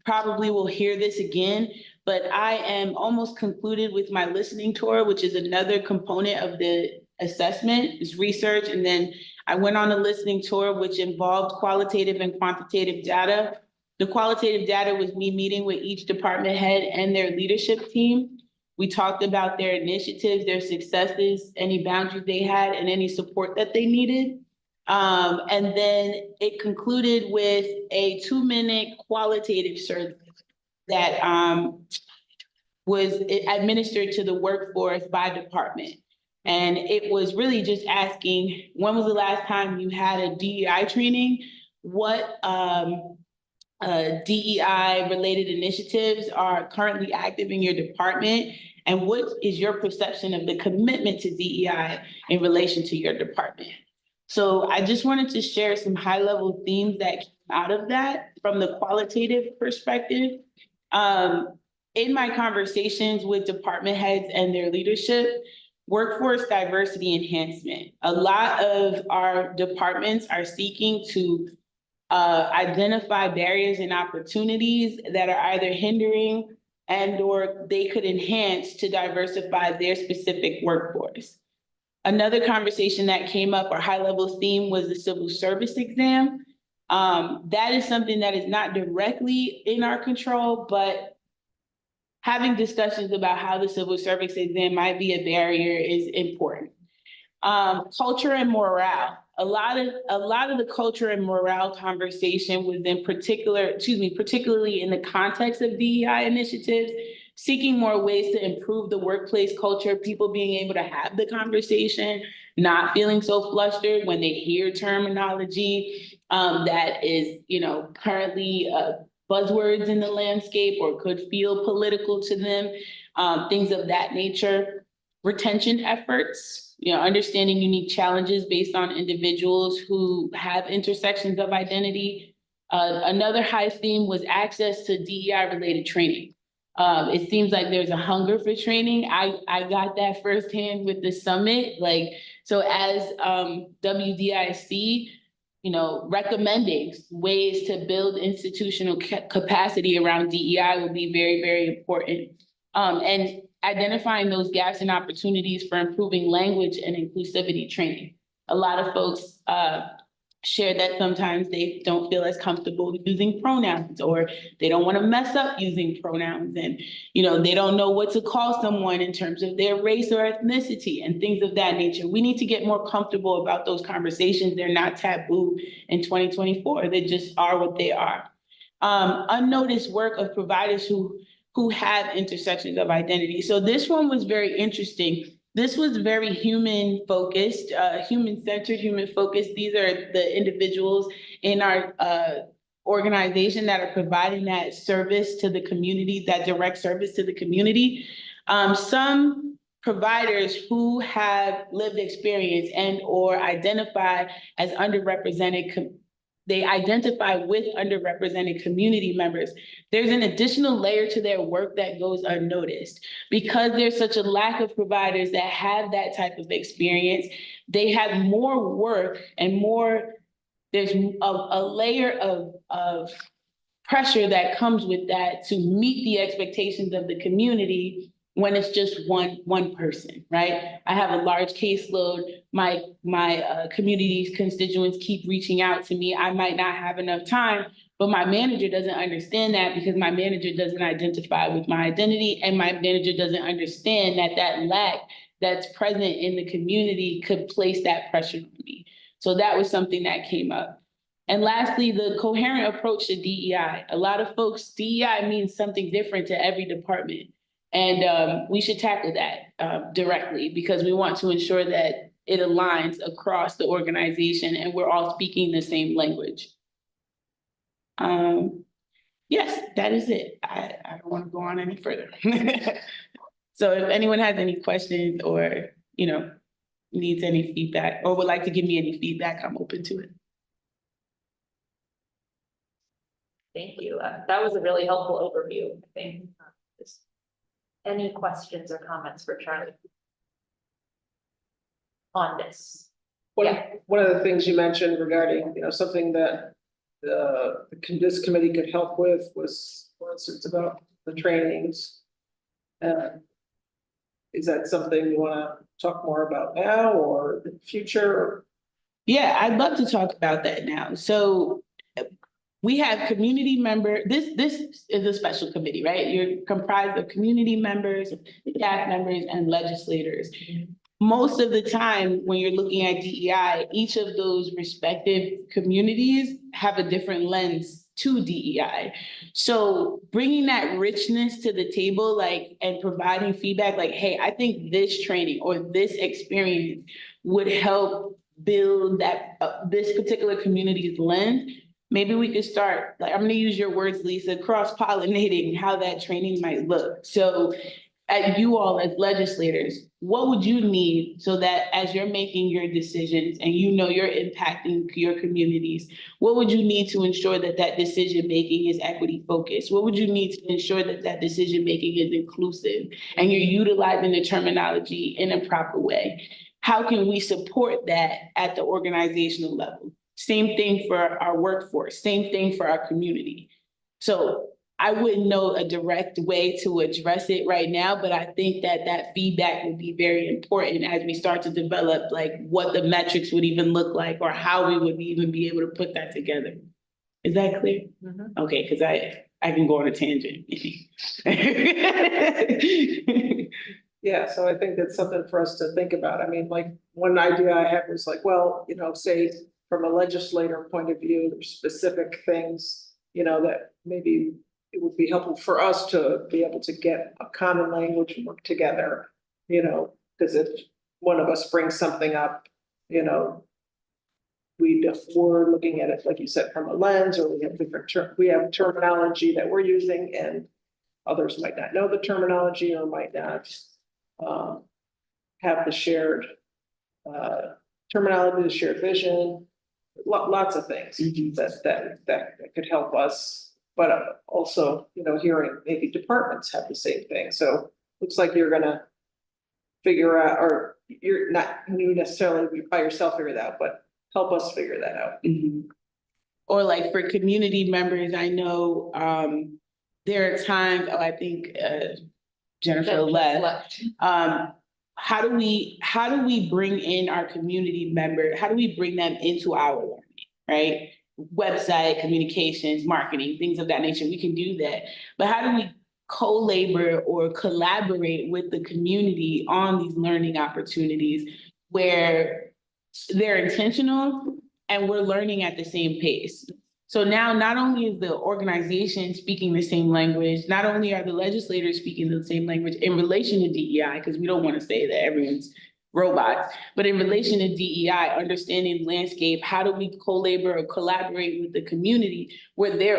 probably will hear this again, but I am almost concluded with my listening tour, which is another component of the assessment, is research. And then I went on a listening tour, which involved qualitative and quantitative data. The qualitative data was me meeting with each department head and their leadership team. We talked about their initiatives, their successes, any boundaries they had, and any support that they needed. And then it concluded with a 2-minute qualitative survey that was administered to the workforce by department. And it was really just asking, when was the last time you had a DEI training? What DEI related initiatives are currently active in your department? And what is your perception of the commitment to DEI in relation to your department? So I just wanted to share some high level themes that came out of that from the qualitative perspective. In my conversations with department heads and their leadership, workforce diversity enhancement. A lot of our departments are seeking to identify barriers and opportunities that are either hindering and or they could enhance to diversify their specific workforce. Another conversation that came up or high-level theme was the civil service exam. That is something that is not directly in our control, but having discussions about how the civil service exam might be a barrier is important. Culture and morale. A lot of the culture and morale conversation was particularly in the context of DEI initiatives, seeking more ways to improve the workplace culture, people being able to have the conversation, not feeling so flustered when they hear terminology that is, currently buzzwords in the landscape or could feel political to them, things of that nature. Retention efforts. Understanding unique challenges based on individuals who have intersections of identity. Another high theme was access to DEI related training. It seems like there's a hunger for training. I got that firsthand with the summit. So as WDIC, recommending ways to build institutional capacity around DEI will be very, very important. And identifying those gaps and opportunities for improving language and inclusivity training. A lot of folks share that sometimes they don't feel as comfortable using pronouns, or they don't want to mess up using pronouns, and they don't know what to call someone in terms of their race or ethnicity and things of that nature. We need to get more comfortable about those conversations. They're not taboo in 2024. They just are what they are. Unnoticed work of providers who have intersections of identity. So this one was very interesting. This was very human focused, human-centered, human-focused. These are the individuals in our organization that are providing that service to the community, that direct service to the community. Some providers who have lived experience and or identify as underrepresented, they identify with underrepresented community members. There's an additional layer to their work that goes unnoticed. Because there's such a lack of providers that have that type of experience, they have more work and there's a layer of pressure that comes with that to meet the expectations of the community when it's just one person, right? I have a large caseload. My community's constituents keep reaching out to me. I might not have enough time, but my manager doesn't understand that because my manager doesn't identify with my identity, and my manager doesn't understand that lack that's present in the community could place that pressure on me. So that was something that came up. And lastly, the coherent approach to DEI. A lot of folks, DEI means something different to every department. And we should tackle that directly because we want to ensure that it aligns across the organization and we're all speaking the same language. Yes, that is it. I don't want to go on any further. So if anyone has any questions or, needs any feedback or would like to give me any feedback, I'm open to it. Thank you. That was a really helpful overview, I think. Any questions or comments for Charlie on this? One of the things you mentioned regarding, something that this committee could help with was, for instance, about the trainings. Is that something you want to talk more about now or in the future? Yeah, I'd love to talk about that now. So we have community members. This is a special committee, right? You're comprised of community members, staff members, and legislators. Most of the time, when you're looking at DEI, each of those respective communities have a different lens to DEI. So bringing that richness to the table, and providing feedback, hey, I think this training or this experience would help build that this particular community's lens. Maybe we could start, I'm going to use your words, Lisa, cross-pollinating how that training might look. So you all as legislators, what would you need so that as you're making your decisions and you're impacting your communities, what would you need to ensure that that decision-making is equity focused? What would you need to ensure that that decision-making is inclusive and you're utilizing the terminology in a proper way? How can we support that at the organizational level? Same thing for our workforce, same thing for our community. So I wouldn't know a direct way to address it right now, but I think that that feedback would be very important as we start to develop like what the metrics would even look like or how we would even be able to put that together. Is that clear? Okay, because I can go on a tangent. Yeah, so I think that's something for us to think about. I mean, like, one idea I had was like, well, you know, say from a legislator point of view, there's specific things, you know, that maybe it would be helpful for us to be able to get a common language and work together, you know, because if one of us brings something up, you know, we're looking at it, like you said, from a lens, or we have we have terminology that we're using and others might not know the terminology or might not have the shared terminology, the shared vision, lots of things that could help us. But also, you know, hearing maybe departments have the same thing. So looks like you're gonna figure out, or you're not you necessarily by yourself figure it out, but help us figure that out. Or like for community members, I know there are times, I think Jennifer left. How do we bring in our community member? How do we bring them into our learning, right? Website, communications, marketing, things of that nature. We can do that. But how do we co-labor or collaborate with the community on these learning opportunities where they're intentional and we're learning at the same pace? So now not only is the organization speaking the same language, not only are the legislators speaking the same language in relation to DEI, because we don't want to say that everyone's robots, but in relation to DEI, understanding the landscape, how do we co-labor or collaborate with the community where they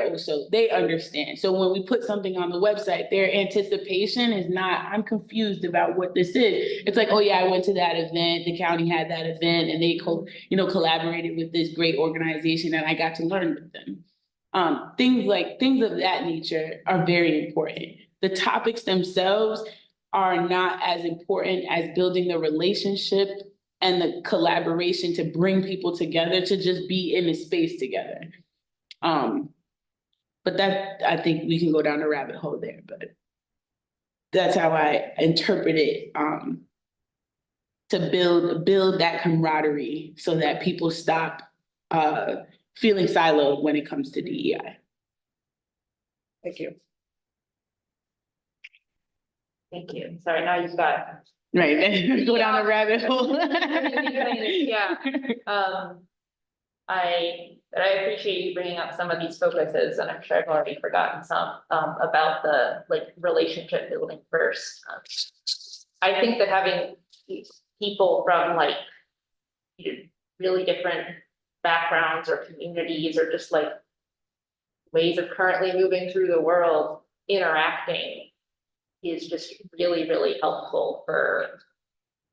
understand. So when we put something on the website, their anticipation is not, I'm confused about what this is. It's like, oh yeah, I went to that event, the county had that event, and they collaborated with this great organization and I got to learn with them. Things of that nature are very important. The topics themselves are not as important as building the relationship and the collaboration to bring people together, to just be in a space together. But that, I think we can go down a rabbit hole there, but that's how I interpret it, to build that camaraderie so that people stop feeling siloed when it comes to DEI. Thank you. Thank you. Sorry, now you've got. Right, go down a rabbit hole. Yeah. I appreciate you bringing up some of these focuses, and I'm sure I've already forgotten some about the relationship building first. I think that having people from really different backgrounds or communities or just ways of currently moving through the world interacting is just really, really helpful for,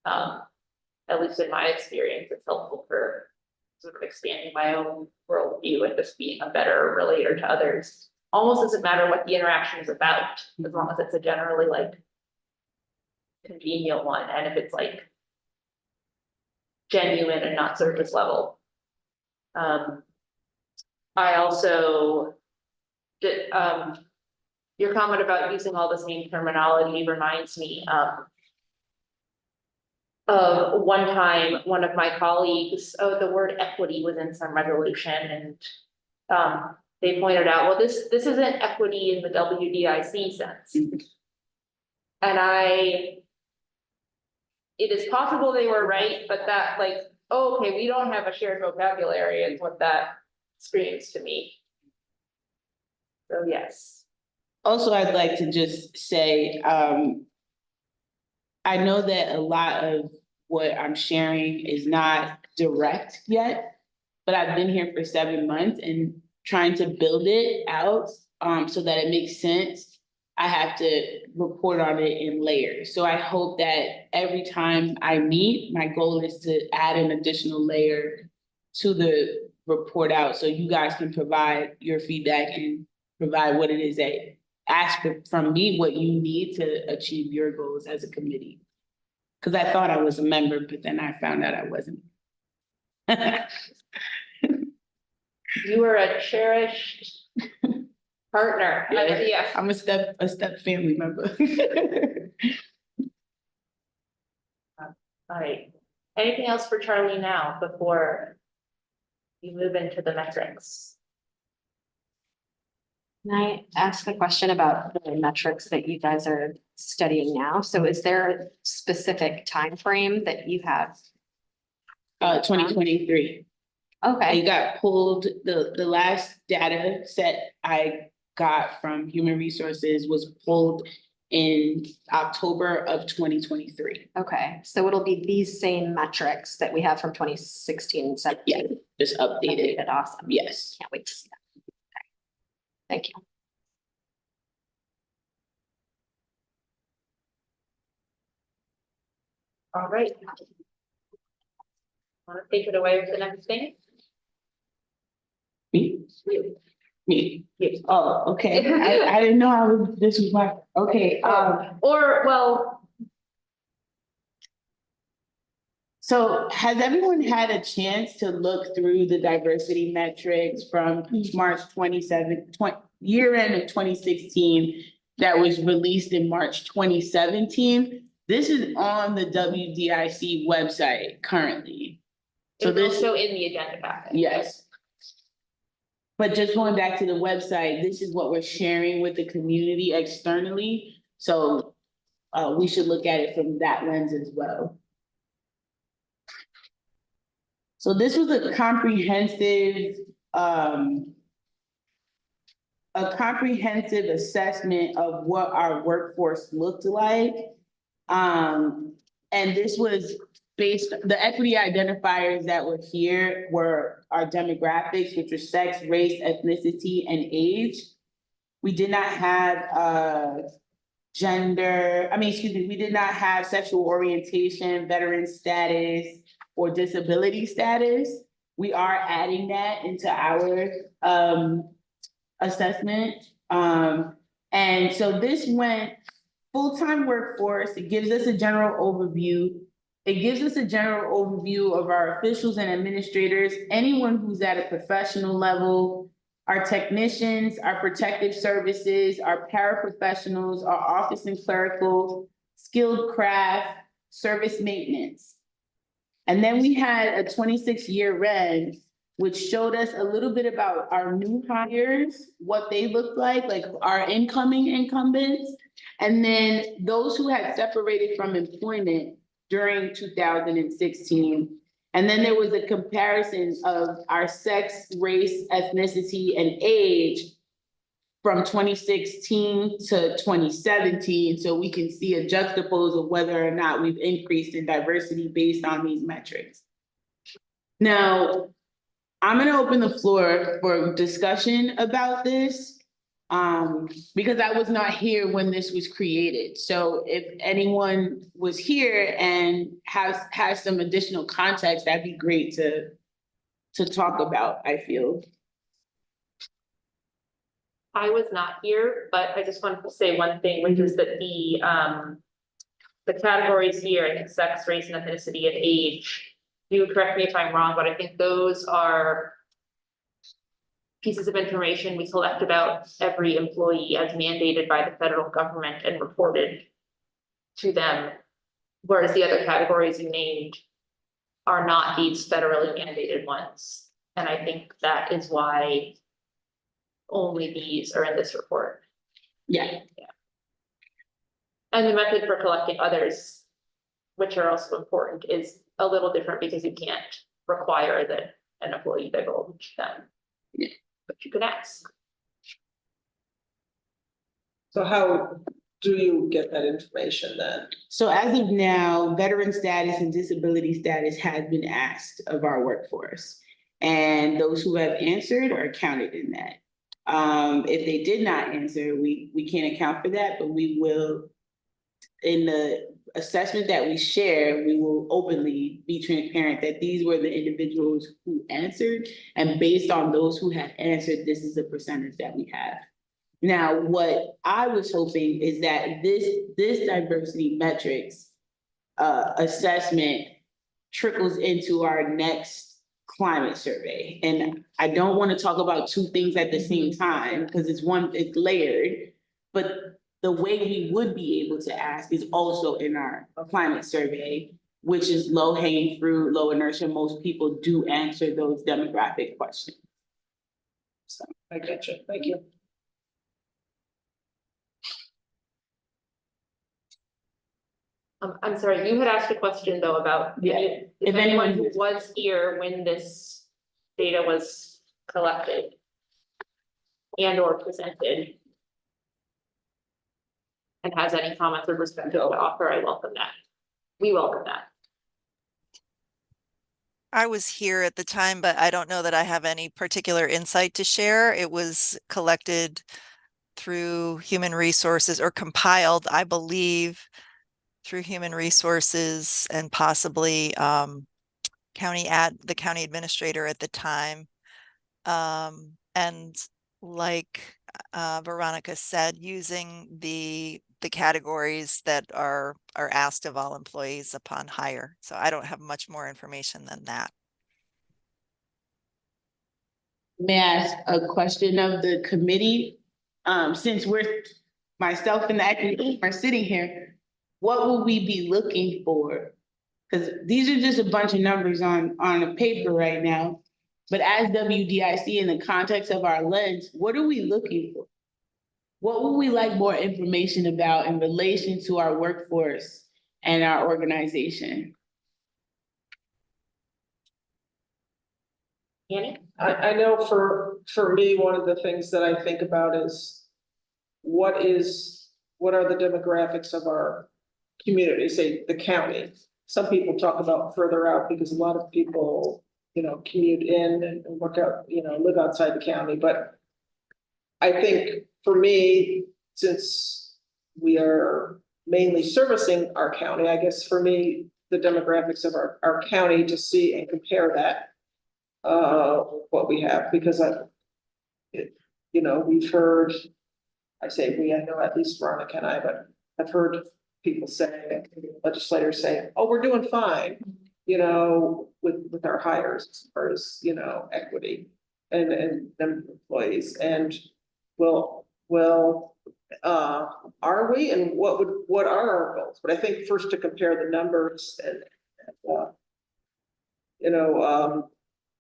at least in my experience, it's helpful for sort of expanding my own worldview and just being a better relator to others. Almost doesn't matter what the interaction is about, as long as it's a generally congenial one, and if it's genuine and not surface level. I also did, your comment about using all the same terminology reminds me of one time, one of my colleagues, the word equity was in some resolution, and they pointed out, well, this isn't equity in the WDIC sense. And it is possible they were right, but that oh, okay, we don't have a shared vocabulary is what that screams to me. So yes. Also, I'd like to just say, I know that a lot of what I'm sharing is not direct yet, but I've been here for 7 months and trying to build it out so that it makes sense. I have to report on it in layers. So I hope that every time I meet, my goal is to add an additional layer to the report out so you guys can provide your feedback and provide what it is that ask from me what you need to achieve your goals as a committee. Because I thought I was a member, but then I found out I wasn't. You are a cherished partner. Yeah. I'm a step family member. All right. Anything else for Charlie now before you move into the metrics? Can I ask a question about the metrics that you guys are studying now? So is there a specific time frame that you have? 2023. Okay. It got pulled, the last data set I got from Human Resources was pulled in October of 2023. Okay, so it'll be these same metrics that we have from 2016 and 17. Yeah, just updated. Awesome. Yes. Can't wait to see that. Okay. Thank you. All right. Want to take it away with the next thing? Me? You. Me. You. Oh, okay. I didn't know this was my, okay. Or, well, So has everyone had a chance to look through the diversity metrics from March 27th, year end of 2016 that was released in March 2017? This is on the WDIC website currently. So it's this, also in the agenda packet. yes. But just going back to the website, this is what we're sharing with the community externally. So we should look at it from that lens as well. So this was a comprehensive assessment of what our workforce looked like. And this was based, the equity identifiers that were here were our demographics, which are sex, race, ethnicity, and age. We did not have we did not have sexual orientation, veteran status, or disability status. We are adding that into our assessment. And so this went full-time workforce. It gives us a general overview. It gives us a general overview of our officials and administrators, anyone who's at a professional level, our technicians, our protective services, our paraprofessionals, our office and clerical, skilled craft, service maintenance. And then we had a 26-year red, which showed us a little bit about our new hires, what they looked like our incoming incumbents, and then those who had separated from employment during 2016. And then there was a comparison of our sex, race, ethnicity, and age from 2016 to 2017. So we can see a juxtapose of whether or not we've increased in diversity based on these metrics. Now, I'm gonna open the floor for discussion about this because I was not here when this was created. So if anyone was here and has some additional context, that'd be great to talk about, I feel. I was not here, but I just wanted to say one thing, which is that the categories here, I think sex, race, and ethnicity, and age, you correct me if I'm wrong, but I think those are pieces of information we collect about every employee as mandated by the federal government and reported to them. Whereas the other categories you named are not these federally mandated ones. And I think that is why only these are in this report. Yeah. And the method for collecting others, which are also important, is a little different because you can't require that an employee divulge them. Yeah. But you can ask. So how do you get that information then? So as of now, veteran status and disability status has been asked of our workforce. And those who have answered are counted in that. If they did not answer, we can't account for that, but we will, in the assessment that we share, we will openly be transparent that these were the individuals who answered, and based on those who have answered, this is the percentage that we have. Now, what I was hoping is that this diversity metrics assessment trickles into our next climate survey. And I don't want to talk about two things at the same time because it's layered. But the way we would be able to ask is also in our climate survey, which is low hanging fruit, low inertia. Most people do answer those demographic questions. So I get you. Thank you. I'm sorry, you had asked a question though about Yeah. if anyone who was here when this data was collected and or presented and has any comments or perspective to offer, I welcome that. We welcome that. I was here at the time, but I don't know that I have any particular insight to share. It was collected through human resources or compiled, I believe, through human resources and possibly the county administrator at the time. And like Veronica said, using the categories that are asked of all employees upon hire. So I don't have much more information than that. may I ask a question of the committee? Since myself and the acting are sitting here, what will we be looking for? Because these are just a bunch of numbers on a paper right now. But as WDIC in the context of our lens, what are we looking for? What would we like more information about in relation to our workforce and our organization? Annie? I know for me, one of the things that I think about is what are the demographics of our community, say the county. Some people talk about further out because a lot of people, commute in and work out, live outside the county. But I think for me, since we are mainly servicing our county, I guess for me, the demographics of our county to see and compare that what we have, because we've heard, I say we, I know at least Veronica and I, but I've heard people say, legislators say, oh, we're doing fine, with our hires as far as, equity and them employees. And are we, and what are our goals? But I think first to compare the numbers and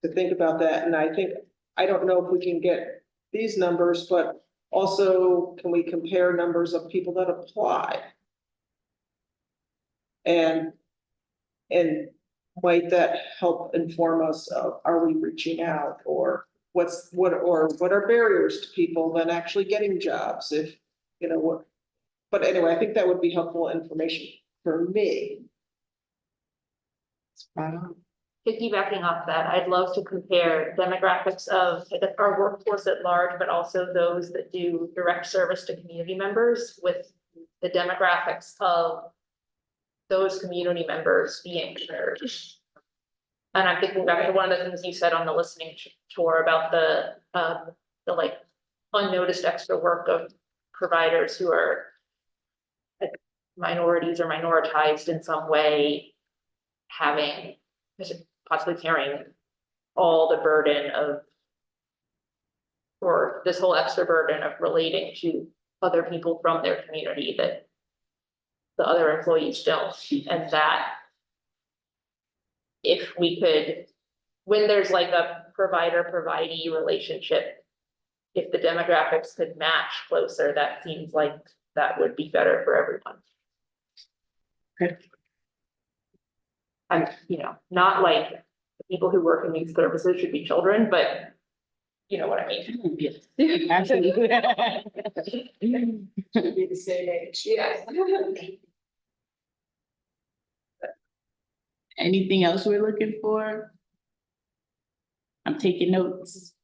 to think about that. And I don't know if we can get these numbers, but also can we compare numbers of people that apply? And might that help inform us of, are we reaching out, or what are barriers to people then actually getting jobs, if, what, but anyway, I think that would be helpful information for me. Piggybacking off that, I'd love to compare demographics of our workforce at large, but also those that do direct service to community members with the demographics of those community members being served. And I'm thinking back to one of the things you said on the listening tour about the like unnoticed extra work of providers who are minorities or minoritized in some way, having possibly carrying all the burden of, or this whole extra burden of relating to other people from their community that the other employees don't. And that if we could, when there's like a provider-providee relationship, if the demographics could match closer, that seems like that would be better for everyone. Okay. I'm, not like the people who work in these services should be children, but you know what I mean. Yes, absolutely. Should be the same age. Yes. Anything else we're looking for? I'm taking notes.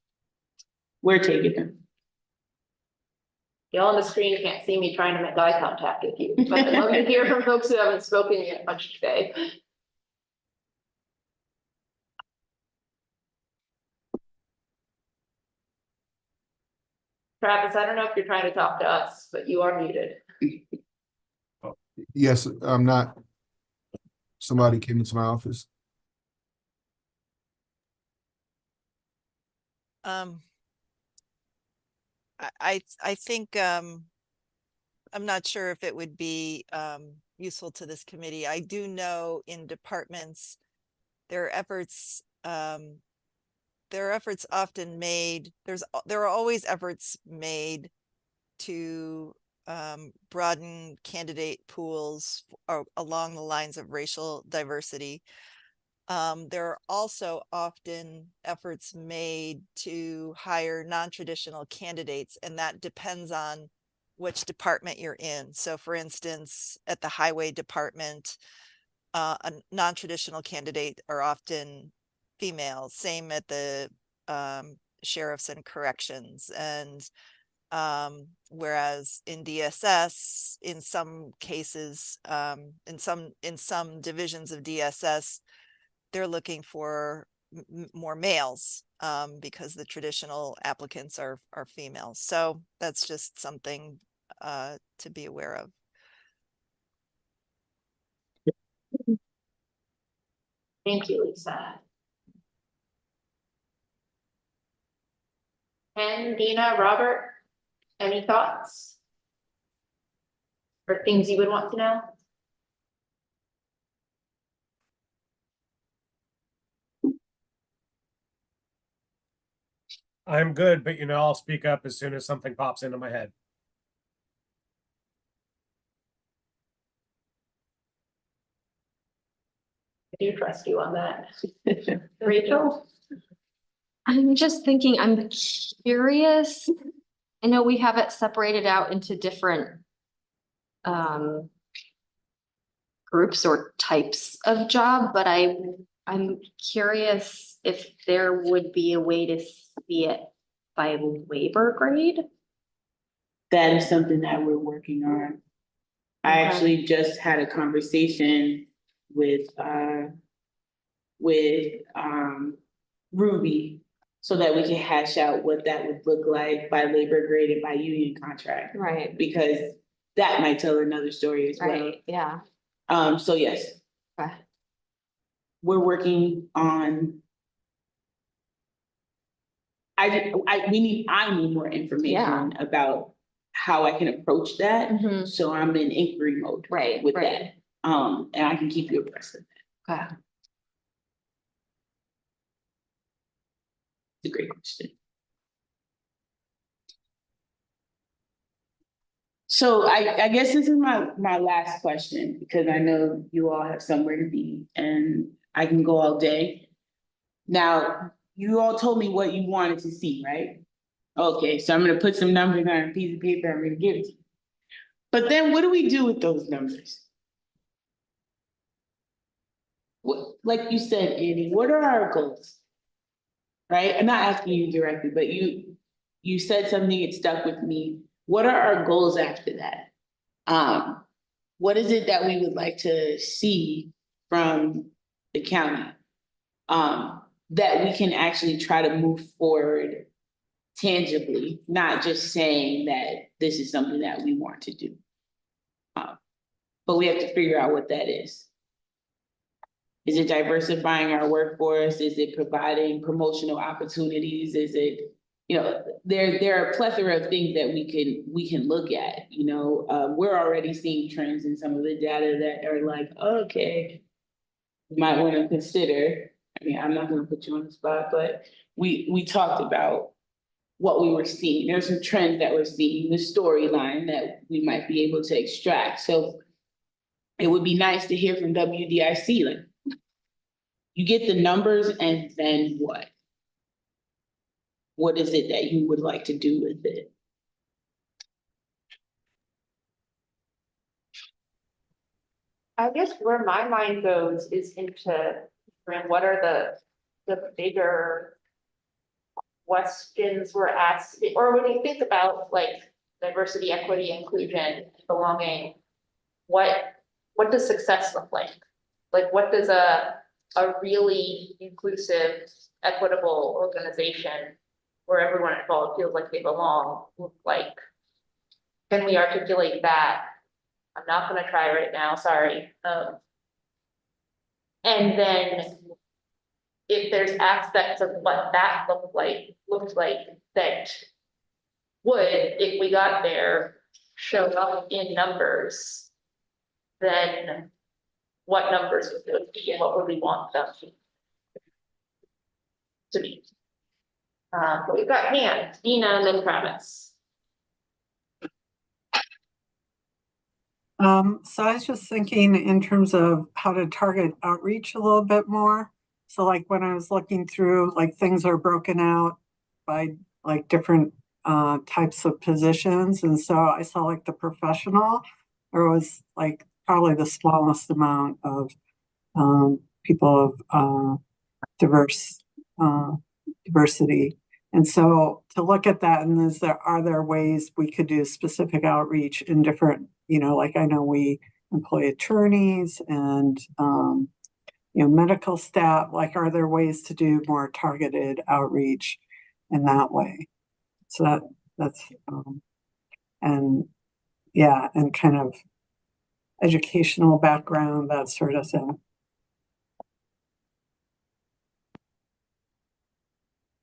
We're taking them. Y'all on the screen can't see me trying to make eye contact with you, but I'd love to hear from folks who haven't spoken yet much today. Travis, I don't know if you're trying to talk to us, but you are muted. Yes, I'm not. Somebody came into my office. I think, I'm not sure if it would be, useful to this committee. I do know in departments, there are efforts, often made, there are always efforts made to broaden candidate pools along the lines of racial diversity. There are also often efforts made to hire non-traditional candidates, and that depends on which department you're in. So for instance, at the highway department, a non-traditional candidate are often female, same at the sheriffs and corrections. And whereas in DSS, in some cases, in some divisions of DSS, they're looking for more males, because the traditional applicants are females. So that's just something to be aware of. Thank you, Lisa. And Dina, Robert, any thoughts? Or things you would want to know? I'm good, but I'll speak up as soon as something pops into my head. I do trust you on that. Rachel? I'm just thinking, I'm curious. I know we have it separated out into different groups or types of job, but I'm curious if there would be a way to see it by labor grade. That is something that we're working on. I Okay. actually just had a conversation with Ruby, so that we can hash out what that would look like by labor grade and by union contract. Right. Because that might tell another story as well. Right, yeah. So yes. Okay. We're working on. I need more information about how I can approach that. Mhm. So I'm in inquiry mode. Right, with right. that. And I can keep you abreast of that. Okay. It's a great question. So I guess this is my last question, because I know you all have somewhere to be and I can go all day. Now, you all told me what you wanted to see, right? Okay, so I'm gonna put some numbers on a piece of paper, I'm gonna give it to you. But then what do we do with those numbers? What, like you said, Andy, what are our goals? Right? I'm not asking you directly, but you said something, it stuck with me. What are our goals after that? What is it that we would like to see from the county? That we can actually try to move forward tangibly, not just saying that this is something that we want to do. But we have to figure out what that is. Is it diversifying our workforce? Is it providing promotional opportunities? Is it, there are a plethora of things that we can look at, we're already seeing trends in some of the data that are like, okay, you might want to consider. I mean, I'm not going to put you on the spot, but we talked about what we were seeing. There's some trends that we're seeing, the storyline that we might be able to extract. So it would be nice to hear from WDIC, like, you get the numbers and then what? What is it that you would like to do with it? I guess where my mind goes is into what are the bigger questions we're asking, or when you think about like diversity, equity, inclusion, belonging, what does success look like? Like, what does a really inclusive, equitable organization where everyone involved feels like they belong look like? Can we articulate that? I'm not gonna try right now, sorry. And then if there's aspects of what that looked like that would, if we got there, show up in numbers, then what numbers would those be and what would we want them to be? But we've got hands, Dina and then Travis. So I was just thinking in terms of how to target outreach a little bit more. So like when I was looking through, like things are broken out by like different types of positions. And so I saw like the professional, there was like probably the smallest amount of people of diversity. And so to look at that, and are there ways we could do specific outreach in different, like I know we employ attorneys and, medical staff, like, are there ways to do more targeted outreach in that way? So that's, and yeah, and kind of educational background, that sort of thing.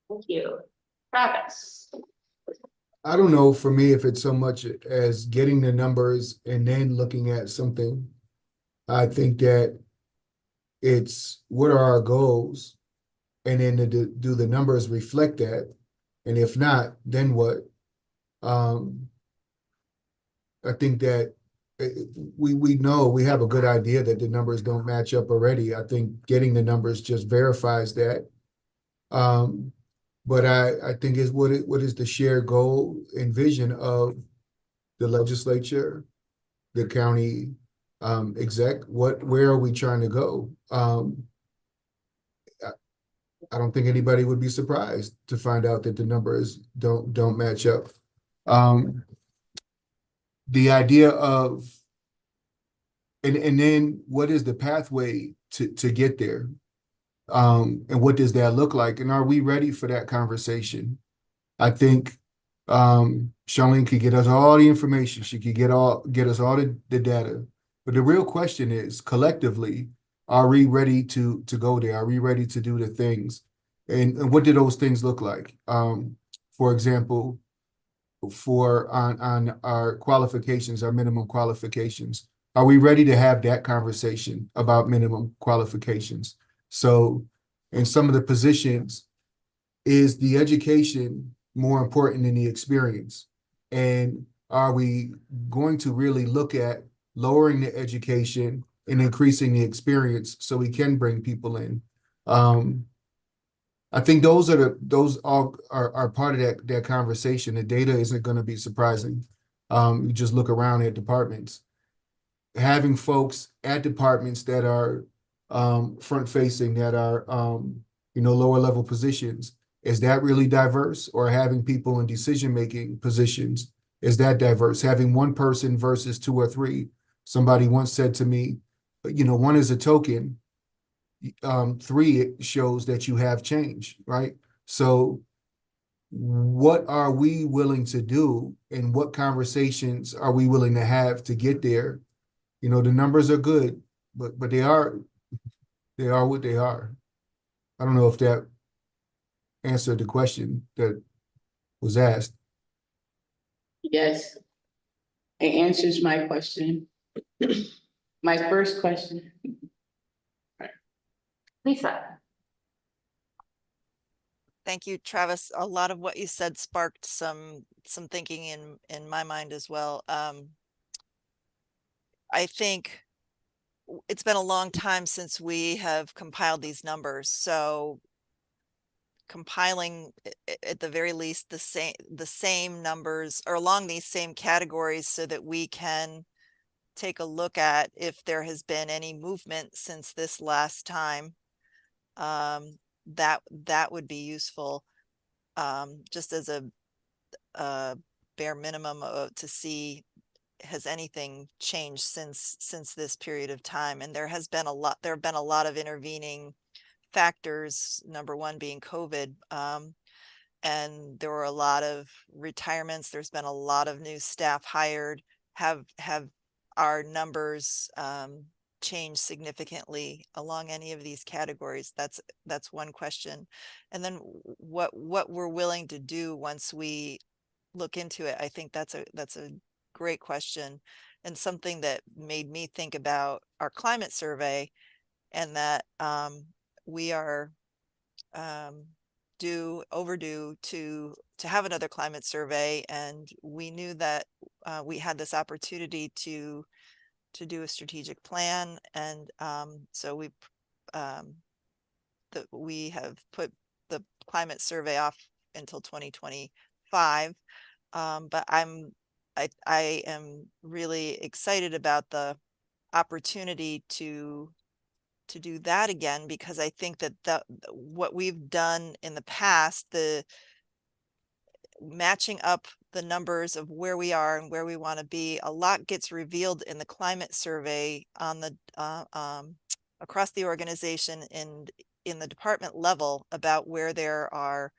Thank you. Travis. I don't know for me if it's so much as getting the numbers and then looking at something. I think that it's what are our goals, and then do the numbers reflect that, and if not, then what? I think that we know we have a good idea that the numbers don't match up already. I think getting the numbers just verifies that. But I think is what is the shared goal and vision of the legislature, the county exec? Where are we trying to go? I don't think anybody would be surprised to find out that the numbers don't match up. The idea of and then what is the pathway to get there? And what does that look like? And are we ready for that conversation? I think Charlene could get us all the information. She could get us all the data. But the real question is, collectively, are we ready to go there? Are we ready to do the things? And what do those things look like? For example, on our qualifications, our minimum qualifications, are we ready to have that conversation about minimum qualifications? So in some of the positions, is the education more important than the experience? And are we going to really look at lowering the education and increasing the experience so we can bring people in? I think those all are part of that conversation. The data isn't going to be surprising. You just look around at departments. Having folks at departments that are front facing, that are lower level positions, is that really diverse? Or having people in decision making positions, is that diverse? Having one person versus two or three. Somebody once said to me, one is a token. Three, it shows that you have change, right? So what are we willing to do, and what conversations are we willing to have to get there? The numbers are good, but they are what they are. I don't know if that answered the question that was asked. Yes, it answers my question. My first question. Lisa. Thank you, Travis. A lot of what you said sparked some thinking in my mind as well. I think it's been a long time since we have compiled these numbers, so compiling at the very least the same numbers or along these same categories so that we can take a look at if there has been any movement since this last time. That would be useful, just as a bare minimum to see, has anything changed since this period of time? And there have been a lot of intervening factors, number one being COVID, and there were a lot of retirements. There's been a lot of new staff hired. Have our numbers change significantly along any of these categories? That's one question. And then what we're willing to do once we look into it, I think that's a great question, and something that made me think about our climate survey, and that we are overdue to have another climate survey, and we knew that we had this opportunity to do a strategic plan, and so we have put the climate survey off until 2025. But I am really excited about the opportunity to do that again, because I think that what we've done in the past, the matching up the numbers of where we are and where we want to be, a lot gets revealed in the climate survey on the across the organization and in the department level about where there are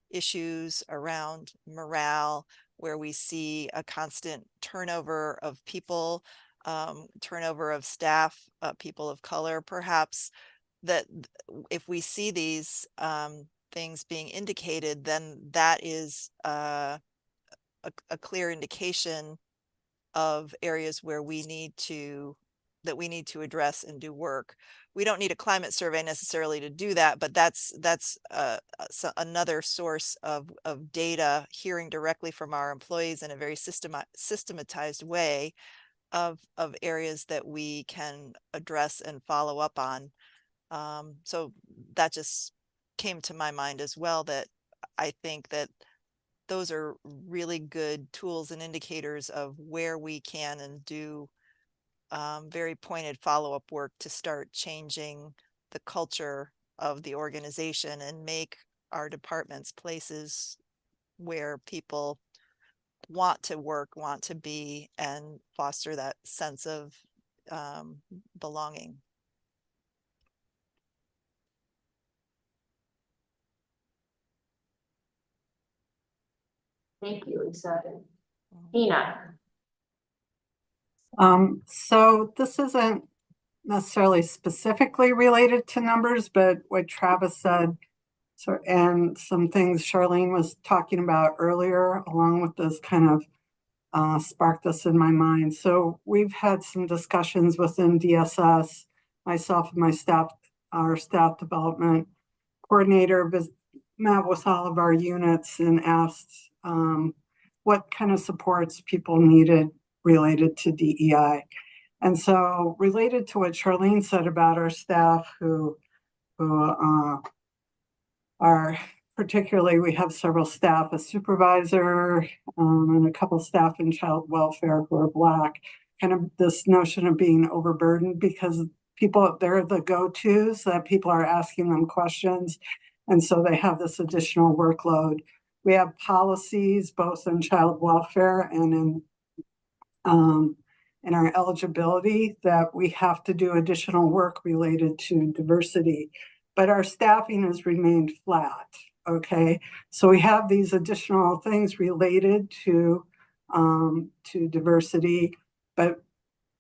issues around morale, where we see a constant turnover of people, turnover of staff, people of color, perhaps, that if we see these things being indicated, then that is a clear indication of areas where we need to address and do work. We don't need a climate survey necessarily to do that, but that's another source of data, hearing directly from our employees in a very systematized way of areas that we can address and follow up on. So that just came to my mind as well, that I think that those are really good tools and indicators of where we can and do very pointed follow-up work to start changing the culture of the organization and make our departments places where people want to work, want to be, and foster that sense of belonging. Thank you, Lisa. Ina. So this isn't necessarily specifically related to numbers, but what Travis said, so, and some things Charlene was talking about earlier, along with this kind of sparked this in my mind. So we've had some discussions within DSS, myself and my staff, our staff development coordinator met with all of our units and asked what kind of supports people needed related to DEI. And so related to what Charlene said about our staff who are particularly, we have several staff, a supervisor, and a couple staff in child welfare who are Black, kind of this notion of being overburdened because people, they're the go-tos that people are asking them questions. And so they have this additional workload. We have policies both in child welfare and in our eligibility that we have to do additional work related to diversity, but our staffing has remained flat. Okay, so we have these additional things related to diversity, but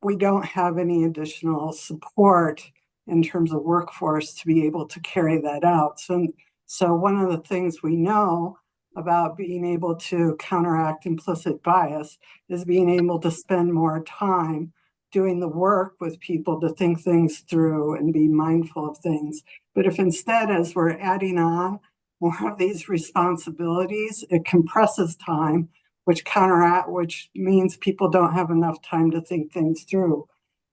we don't have any additional support in terms of workforce to be able to carry that out. So one of the things we know about being able to counteract implicit bias is being able to spend more time doing the work with people to think things through and be mindful of things. But if instead, as we're adding on more of these responsibilities, it compresses time, which means people don't have enough time to think things through.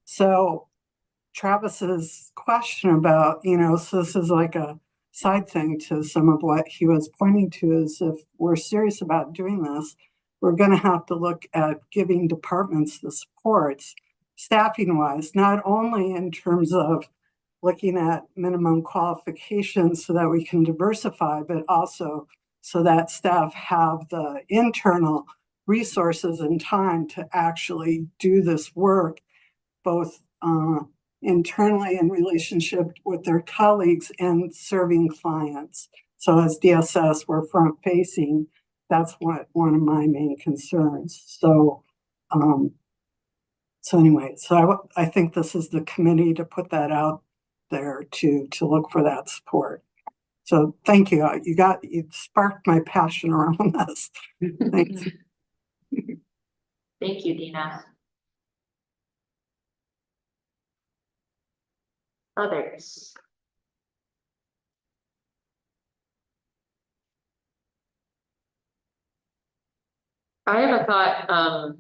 So Travis's question about, so this is like a side thing to some of what he was pointing to, is if we're serious about doing this, we're going to have to look at giving departments the supports, staffing wise, not only in terms of looking at minimum qualifications so that we can diversify, but also so that staff have the internal resources and time to actually do this work, both internally in relationship with their colleagues and serving clients. So as DSS, we're front facing. That's one of my main concerns. So So anyway, I think this is the committee to put that out there to look for that support. So thank you. You sparked my passion around this. Thanks. Thank you, Dina. Others? I have a thought,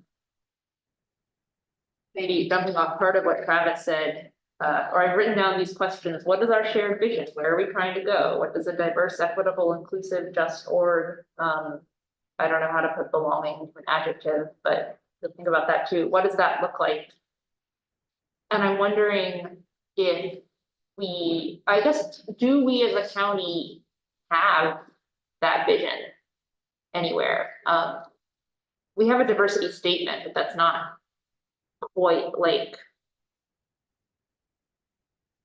maybe jumping off part of what Travis said, or I've written down these questions. What is our shared vision? Where are we trying to go? What does a diverse, equitable, inclusive, just org? I don't know how to put belonging into an adjective, but to think about that too. What does that look like? And I'm wondering if I guess, do we as a county have that vision anywhere? We have a diversity statement, but that's not quite like,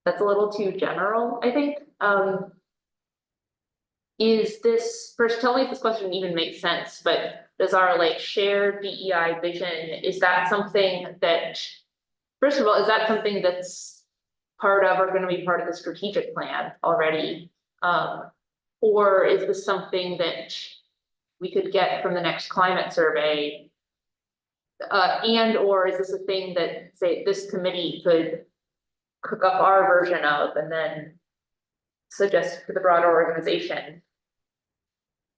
that's a little too general, I think. Is this, first tell me if this question even makes sense, but does our like shared DEI vision, is that something that, first of all, is that something that's part of or going to be part of the strategic plan already? Or is this something that we could get from the next climate survey? And or is this a thing that, say, this committee could cook up our version of and then suggest to the broader organization?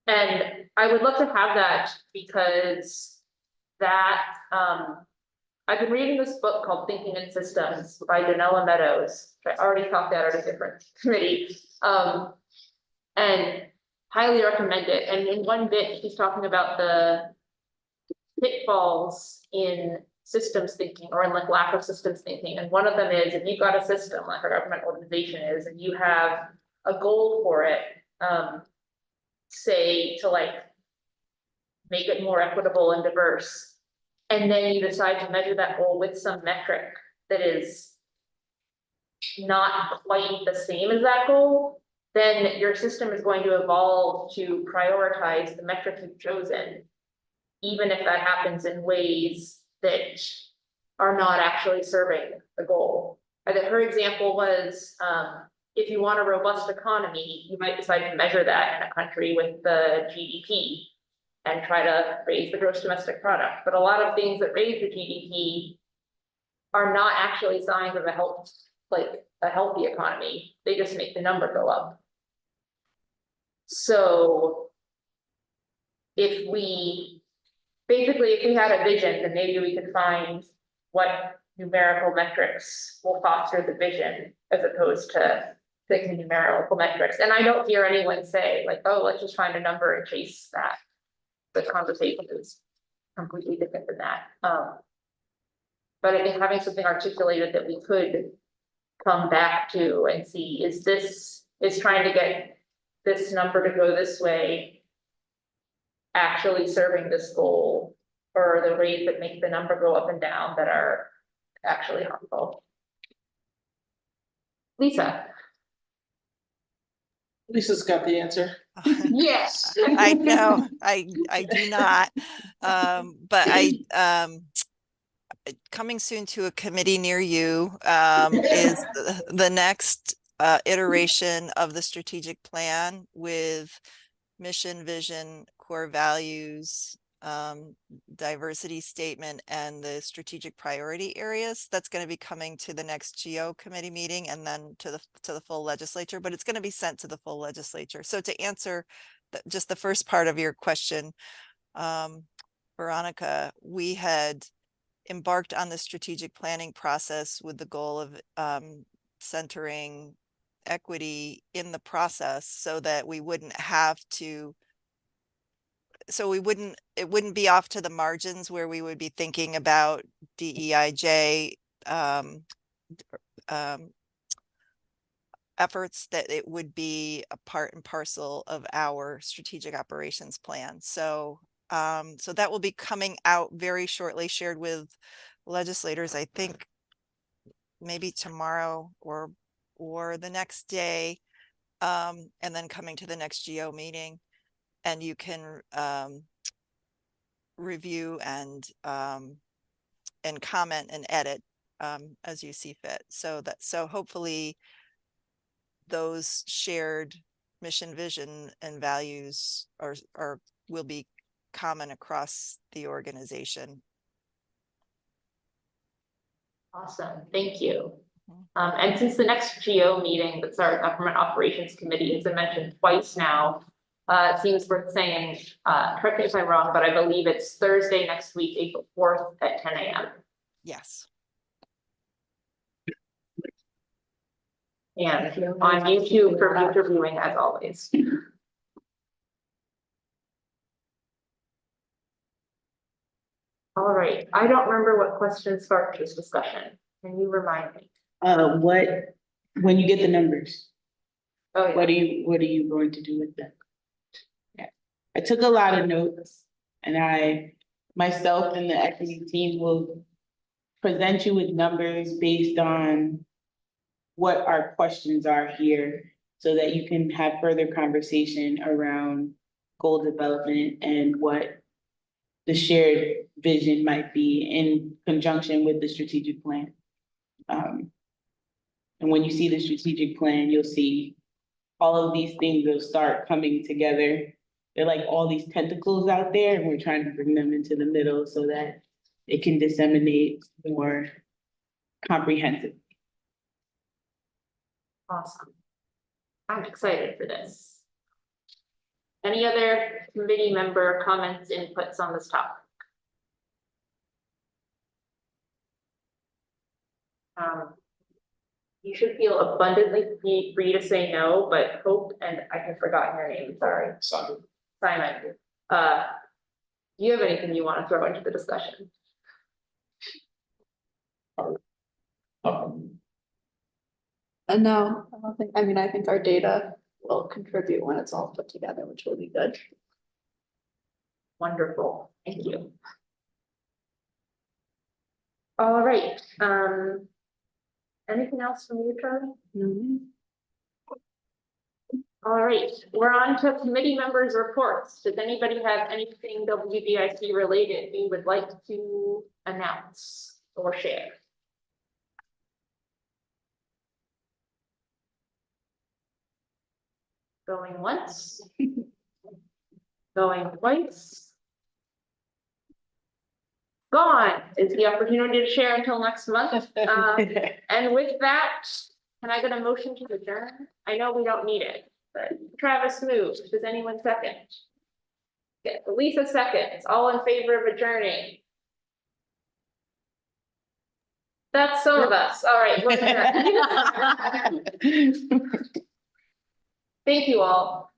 And I would love to have that because that, I've been reading this book called Thinking in Systems by Janella Meadows, which I already talked about at a different committee, and highly recommend it. And in one bit, she's talking about the pitfalls in systems thinking or in like lack of systems thinking. And one of them is if you've got a system like a government organization is, and you have a goal for it, say to like make it more equitable and diverse, and then you decide to measure that goal with some metric that is not quite the same as that goal, then your system is going to evolve to prioritize the metric you've chosen, even if that happens in ways that are not actually serving the goal. Her example was, if you want a robust economy, you might decide to measure that in a country with the GDP and try to raise the gross domestic product. But a lot of things that raise the GDP are not actually signs of a healthy economy. They just make the number go up. So if we had a vision, then maybe we could find what numerical metrics will foster the vision as opposed to picking numerical metrics. And I don't hear anyone say like, oh, let's just find a number and chase that. The conversation is completely different than that. But I think having something articulated that we could come back to and see, is trying to get this number to go this way actually serving this goal, or the ways that make the number go up and down that are actually harmful. Lisa. Lisa's got the answer. Yes. I know, I do not, but coming soon to a committee near you is the next iteration of the strategic plan with mission, vision, core values, diversity statement, and the strategic priority areas. That's going to be coming to the next GO committee meeting and then to the full legislature, but it's going to be sent to the full legislature. So to answer just the first part of your question, Veronica, we had embarked on the strategic planning process with the goal of centering equity in the process so that we wouldn't have to, it wouldn't be off to the margins where we would be thinking about DEIJ efforts, that it would be a part and parcel of our strategic operations plan. So so that will be coming out very shortly, shared with legislators, I think maybe tomorrow or the next day, and then coming to the next GO meeting. And you can review and and comment and edit as you see fit. So hopefully those shared mission, vision, and values will be common across the organization. Awesome, thank you. And since the next GO meeting, that's our Government Operations Committee, as I mentioned twice now, it seems worth saying, correct me if I'm wrong, but I believe it's Thursday next week, April 4th at 10 a.m. Yes. And on YouTube for future viewing as always. All right, I don't remember what question sparked this discussion. Can you remind me? When you get the numbers, Oh, yeah. what are you going to do with them? Yeah, I took a lot of notes, and myself and the equity team will present you with numbers based on what our questions are here, so that you can have further conversation around goal development and what the shared vision might be in conjunction with the strategic plan. And when you see the strategic plan, you'll see all of these things will start coming together. They're like all these tentacles out there, and we're trying to bring them into the middle so that it can disseminate more comprehensively. Awesome. I'm excited for this. Any other committee member comments, inputs on this topic? You should feel abundantly free to say no, but Hope, and I have forgotten your name, sorry. Simon. Simon, do you have anything you want to throw into the discussion? No, I don't think, I mean, I think our data will contribute when it's all put together, which will be good. Wonderful, thank you. All right, anything else from you, Charlie? Mm-hmm. All right, we're on to committee members' reports. Does anybody have anything WBIC related you would like to announce or share? Going once. Going twice. Gone is the opportunity to share until next month. And with that, can I get a motion to adjourn? I know we don't need it, but Travis moves. Does anyone second? Okay, Lisa seconds. All in favor of adjourning? That's some of us. All right. We're adjourned. Thank you all.